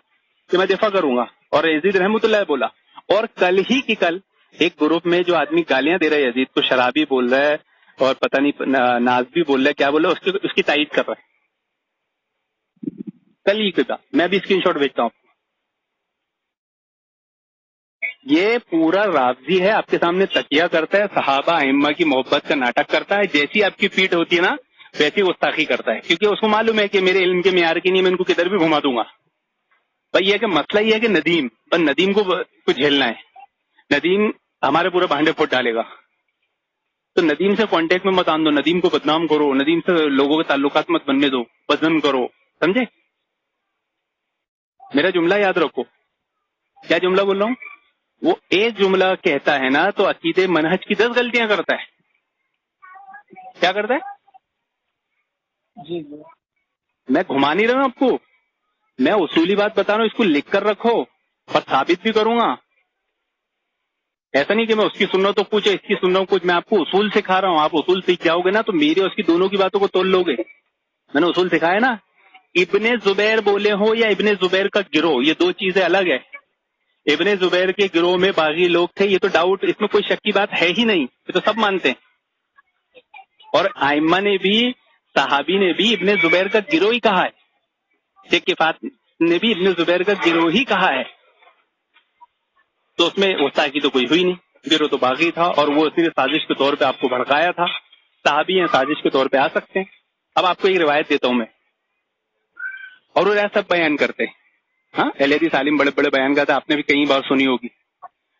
کہ میں دفاع کروں گا، اور یزید رحمۃ اللہ بولا. اور کل ہی کی کل ایک گروپ میں جو آدمی گالیاں دے رہا ہے یزید کو، شرابی بول رہا ہے اور پتہ نہیں نازبی بول رہا ہے، کیا بول رہا ہے، اس کی تائید کر رہا ہے. کل ہی کا میں ابھی اسکرین شاٹ بھیجتا ہوں. یہ پورا رافضی ہے، آپ کے سامنے تکیہ کرتا ہے، صحابہ ائمہ کی محبت کا ناٹک کرتا ہے. جیسی آپ کی پیٹ ہوتی ہے نا ویسی گستاخی کرتا ہے، کیونکہ اس کو معلوم ہے کہ میرے علم کے معیار کی نہیں، میں ان کو کدھر بھی گھما دوں گا. بھائی یہ کہ مسئلہ یہ ہے کہ ندیم کو جھیلنا ہے. ندیم ہمارے پورے بھانڈے پھوٹ ڈالے گا، تو ندیم سے کانٹیکٹ میں مت آن دو، ندیم کو بدنام کرو، ندیم سے لوگوں کے تعلقات مت بننے دو، بدنام کرو. سمجھے؟ میرا جملہ یاد رکھو. کیا جملہ بول رہا ہوں؟ وہ ایک جملہ کہتا ہے نا تو عقیدے منہج کی 10 غلطیاں کرتا ہے. کیا کرتا ہے؟ جی میں گھما نہیں رہا ہوں آپ کو، میں اصولی بات بتا رہا ہوں، اس کو لکھ کر رکھو اور ثابت بھی کروں گا. ایسا نہیں کہ میں اس کی سن رہا ہوں تو کچھ، اس کی سن رہا ہوں کچھ. میں آپ کو اصول سکھا رہا ہوں، آپ اصول سیکھ جاؤ گے نا تو میری اور اس کی دونوں کی باتوں کو تول لو گے. میں نے اصول سکھایا نا. ابن زبیر بولے ہو یا ابن زبیر کا گروہ، یہ دو چیزیں الگ ہے. ابن زبیر کے گروہ میں باغی لوگ تھے، یہ تو ڈاؤٹ، اس میں کوئی شک کی بات ہے ہی نہیں، یہ تو سب مانتے ہیں. اور ائمہ نے بھی، صحابی نے بھی ابن زبیر کا گروہ ہی کہا ہے، شیخ کفایت نے بھی ابن زبیر کا گروہ ہی کہا ہے. تو اس میں گستاخی تو کوئی ہوئی نہیں، گروہ تو باغی تھا، اور وہ صرف سازش کے طور پہ آپ کو بھڑکایا تھا. صحابی ہیں، سازش کے طور پہ آ سکتے ہیں. اب آپ کو ایک روایت دیتا ہوں میں، اور وہ سب بیان کرتے ہیں. ہاں، اہل حدیث عالم بڑے بڑے بیان کرتے ہیں، آپ نے بھی کئی بار سنی ہوگی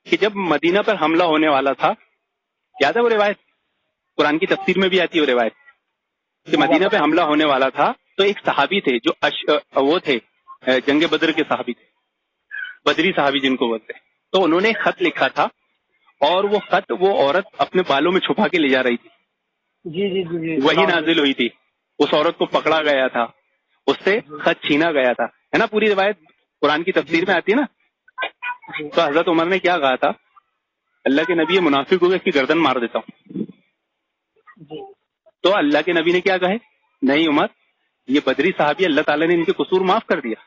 کہ جب مدینہ پر حملہ ہونے والا تھا، یاد ہے وہ روایت؟ قرآن کی تفسیر میں بھی آتی ہے وہ روایت کہ مدینہ پہ حملہ ہونے والا تھا تو ایک صحابی تھے جو وہ تھے جنگ بدر کے صحابی تھے، بدری صحابی جن کو بولتے ہیں. تو انہوں نے خط لکھا تھا اور وہ خط وہ عورت اپنے بالوں میں چھپا کے لے جا رہی تھی. جی جی جی جی وہی نازل ہوئی تھی. اس عورت کو پکڑا گیا تھا، اس سے خط چھینا گیا تھا، ہے نا. پوری روایت قرآن کی تفسیر میں آتی ہے نا. تو حضرت عمر نے کیا کہا تھا، اللہ کے نبی یہ منافق ہوگا، اس کی گردن مار دیتا ہوں. تو اللہ کے نبی نے کیا کہے، نہیں عمر، یہ بدری صحابی اللہ تعالیٰ نے ان کے قصور معاف کر دیا.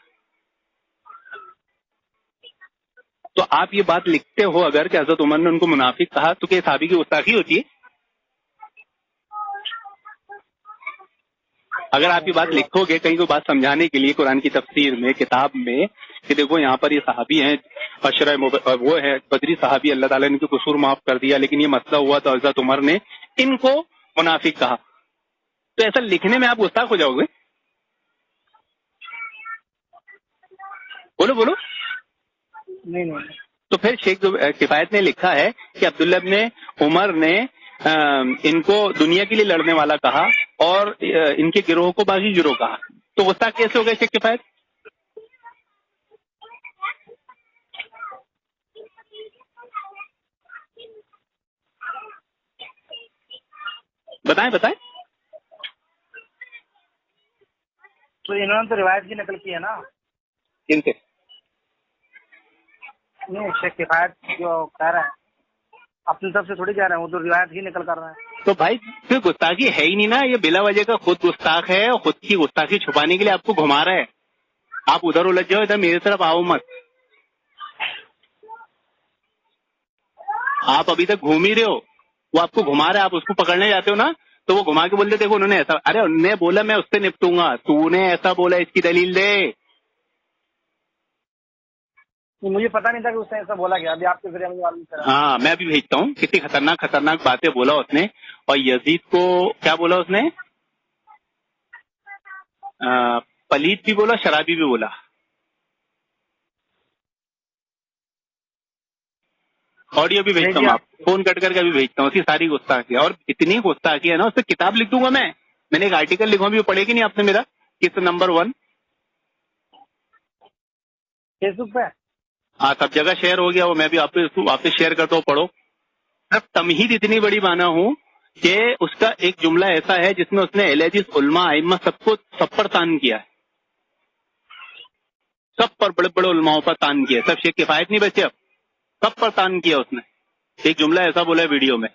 تو آپ یہ بات لکھتے ہو اگر کہ حضرت عمر نے ان کو منافق کہا تو کیا صحابی کی گستاخی ہوتی ہے؟ اگر آپ یہ بات لکھو گے کہیں کوئی بات سمجھانے کے لیے قرآن کی تفسیر میں، کتاب میں، کہ دیکھو یہاں پر یہ صحابی ہیں، وہ ہے بدری صحابی، اللہ تعالیٰ نے ان کے قصور معاف کر دیا، لیکن یہ مسئلہ ہوا تو حضرت عمر نے ان کو منافق کہا، تو ایسا لکھنے میں آپ گستاخ ہو جاؤ گے. بولو بولو. نہیں. تو پھر شیخ کفایت نے لکھا ہے کہ عبداللہ ابن عمر نے ان کو دنیا کے لیے لڑنے والا کہا اور ان کے گروہ کو باغی گروہ کہا. تو گستاخ کیسے ہو گئے شیخ کفایت؟ بتائیں. تو انہوں نے تو روایت کی نقل کی ہے نا. کن سے؟ نہیں، شیخ کفایت جو کہہ رہے ہیں اپنی طرف سے تھوڑی کہہ رہے ہیں، وہ تو روایت ہی نکل کر رہے ہیں. تو بھائی پھر گستاخی ہے ہی نہیں نا، یہ بلا وجہ کا خود گستاخ ہے، اور خود کی گستاخی چھپانے کے لیے آپ کو گھما رہا ہے. آپ ادھر الجھ جاؤ، ادھر میری طرف آؤ مت. آپ ابھی تک گھوم ہی رہے ہو، وہ آپ کو گھما رہا ہے، آپ اس کو پکڑنے جاتے ہو نا تو وہ گھما کے بولتے دیکھو انہوں نے ایسا، ارے انہوں نے بولا میں اس سے نپٹوں گا، تو نے ایسا بولا، اس کی دلیل دے. مجھے پتا نہیں تھا کہ اس نے ایسا بولا گیا، ابھی آپ کے ذریعے مجھے معلوم کرا. ہاں میں بھی بھیجتا ہوں، کتنی خطرناک باتیں بولا اس نے. اور یزید کو کیا بولا اس نے، پلیت بھی بولا، شرابی بھی بولا. آڈیو بھی بھیجتا ہوں، آپ فون کٹ کر کے بھی بھیجتا ہوں، اس کی ساری گستاخی. اور اتنی گستاخی ہے نا، اس سے کتاب لکھ دوں گا میں نے ایک آرٹیکل لکھا بھی، پڑھے گی نہیں آپ نے میرا، کس نمبر 1 فیس بک پہ. ہاں سب جگہ شیئر ہو گیا وہ، میں بھی آپ سے شیئر کرتا ہوں، پڑھو. صرف تمہید اتنی بڑی بانا ہوں کہ اس کا ایک جملہ ایسا ہے جس میں اس نے اہل حدیث علماء ائمہ سب پر تان کیا ہے، سب پر بڑے بڑے علماؤں پر تان کیا ہے. سب شیخ کفایت نہیں بچے، اب سب پر تان کیا اس نے. ایک جملہ ایسا بولا ہے ویڈیو میں،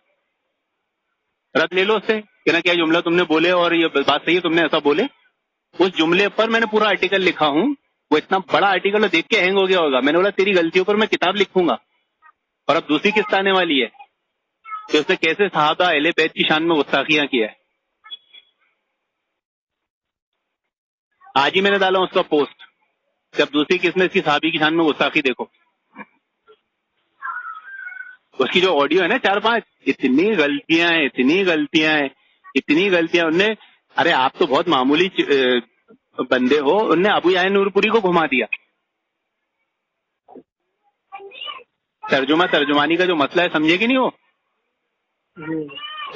رد لے لو اس سے کہ نا کیا جملہ تم نے بولے اور یہ بات صحیح ہے تم نے ایسا بولے. اس جملے پر میں نے پورا آرٹیکل لکھا ہوں، وہ اتنا بڑا آرٹیکل دیکھ کے ہینگ ہو گیا ہوگا. میں نے بولا تیری غلطیوں پر میں کتاب لکھوں گا. اور اب دوسری قسط آنے والی ہے کہ اس نے کیسے صحابہ اہل بیت کی شان میں گستاخیاں کیا ہے. آج ہی میں نے ڈالا اس کا پوسٹ، جب دوسری قسط میں اس کی صحابی کی شان میں گستاخی دیکھو. اس کی جو آڈیو ہے نا 4-5، اتنی غلطیاں ہیں. انہوں نے، ارے آپ تو بہت معمولی بندے ہو، انہوں نے ابو یحییٰ نور پوری کو گھما دیا. ترجمانی کا جو مسئلہ ہے سمجھے کہ نہیں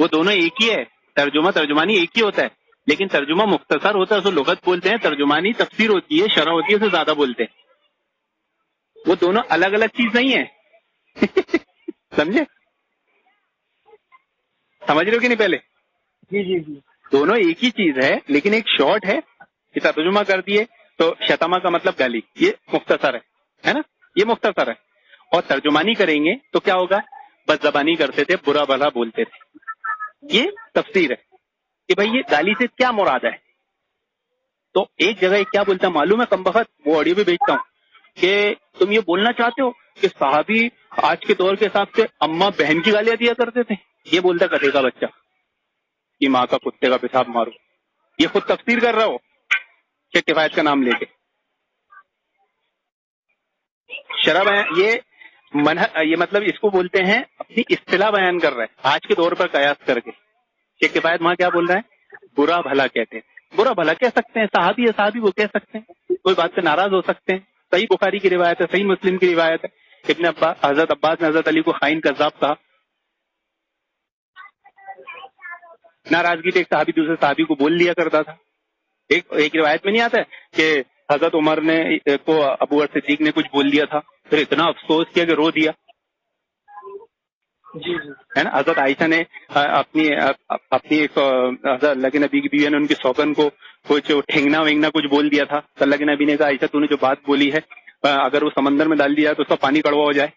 وہ دونوں ایک ہی ہے. ترجمانی ایک ہی ہوتا ہے، لیکن ترجمہ مختصر ہوتا ہے، اسے لغت بولتے ہیں. ترجمانی تفسیر ہوتی ہے، شرح ہوتی ہے، اسے زیادہ بولتے ہیں. وہ دونوں الگ الگ چیز نہیں ہے. سمجھے؟ سمجھ رہے ہو کہ نہیں پہلے؟ جی. دونوں ایک ہی چیز ہے، لیکن ایک شارٹ ہے کہ ترجمہ کر دیے تو شتما کا مطلب گالی، یہ مختصر ہے نا، یہ مختصر ہے. اور ترجمانی کریں گے تو کیا ہوگا، بد زبانی کرتے تھے، برا بھلا بولتے تھے. یہ تفسیر ہے کہ بھائی یہ گالی سے کیا مراد ہے. تو ایک جگہ کیا بولتا معلوم ہے کم بخت، وہ آڈیو بھی بھیجتا ہوں، کہ تم یہ بولنا چاہتے ہو کہ صحابی آج کے دور کے حساب سے اماں بہن کی گالیاں دیا کرتے تھے. یہ بولتا کتے کا بچہ کہ ماں کا کتے کا پیشاب مارو. یہ خود تفسیر کر رہا ہو شیخ کفایت کا نام لے کے. شرح یہ مطلب اس کو بولتے ہیں اپنی اصطلاح بیان کر رہا ہے آج کے دور پر قیاس کر کے. شیخ کفایت ماں کیا بول رہا ہے، برا بھلا کہتے ہیں. برا بھلا کہہ سکتے ہیں، صحابی ہے صحابی وہ کہہ سکتے ہیں، کوئی بات سے ناراض ہو سکتے ہیں. صحیح بخاری کی روایت ہے، صحیح مسلم کی روایت ہے، حضرت عباس نے حضرت علی کو خائن کذاب کہا. ناراضگی سے ایک صحابی دوسرے صحابی کو بول لیا کرتا تھا. ایک روایت میں نہیں آتا ہے کہ حضرت عمر نے کو ابو بکر صدیق نے کچھ بول دیا تھا، پھر اتنا افسوس کیا کہ رو دیا، جی جی ہے نا. حضرت عائشہ نے اپنی حضرت اللہ کے نبی کی بیوی نے ان کی سوگن کو کچھ ٹھینگنا وینگنا کچھ بول دیا تھا، تو اللہ کے نبی نے کہا عائشہ تو نے جو بات بولی ہے اگر وہ سمندر میں ڈال دیا تو اس کا پانی کڑوا ہو جائے.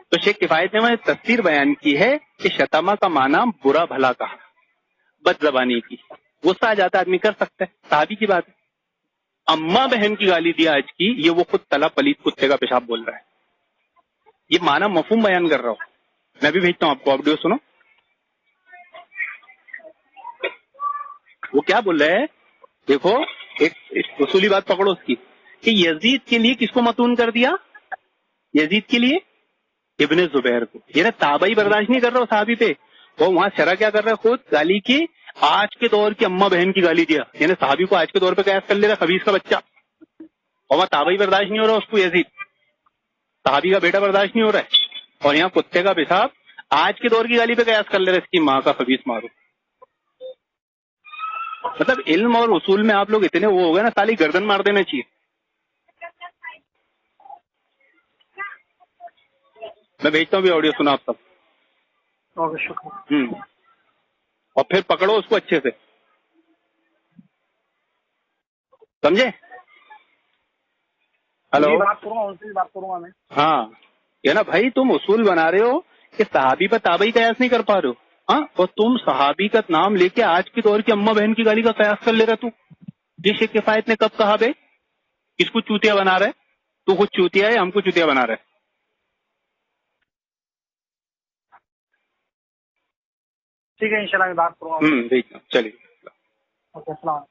تو شیخ کفایت نے وہاں تفسیر بیان کی ہے کہ شتمہ کا معنی برا بھلا کہا، بد زبانی کی. غصہ آ جاتا آدمی کر سکتا ہے، صحابی کی بات ہے. اماں بہن کی گالی دیا آج کی، یہ وہ خود تلا پلیت کتے کا پیشاب بول رہا ہے. یہ معنی مفہوم بیان کر رہا ہوں. میں بھی بھیجتا ہوں آپ کو، آڈیو سنو. وہ کیا بول رہے ہیں دیکھو، ایک اصولی بات پکڑو اس کی کہ یزید کے لیے کس کو متون کر دیا؟ یزید کے لیے ابن زبیر کو. یہ نا تابعی برداشت نہیں کر رہا صحابی پہ، وہ وہاں شرح کیا کر رہا ہے خود گالی کی. آج کے دور کی اماں بہن کی گالی دیا، یعنی صحابی کو آج کے دور پہ قیاس کر لے رہا خبیث کا بچہ، اور وہاں تابعی برداشت نہیں ہو رہا اس کو، یزید صحابی کا بیٹا برداشت نہیں ہو رہا ہے، اور یہاں کتے کا پیشاب آج کے دور کی گالی پہ قیاس کر لے رہا اس کی ماں کا خبیث مارو. مطلب علم اور اصول میں آپ لوگ اتنے وہ ہو گئے نا، سالی گردن مار دینا چاہیے. میں بھیجتا ہوں بھی آڈیو سنا آپ سب. اوکے شکریہ. اور پھر پکڑو اس کو اچھے سے، سمجھے؟ ہلو، بات کروں گا ان سے بھی بات کروں گا میں. ہاں یہ نا بھائی تم اصول بنا رہے ہو کہ صحابی پر تابعی قیاس نہیں کر پا رہے ہو، ہاں، اور تم صحابی کا نام لے کے آج کے دور کی اماں بہن کی گالی کا قیاس کر لے رہا تو. یہ شیخ کفایت نے کب کہا بے؟ کس کو چوتیا بنا رہا ہے؟ تو خود چوتیا ہے، ہم کو چوتیا بنا رہا ہے. ٹھیک ہے انشاءاللہ میں بات کروں گا. چلیے. اوکے السلام.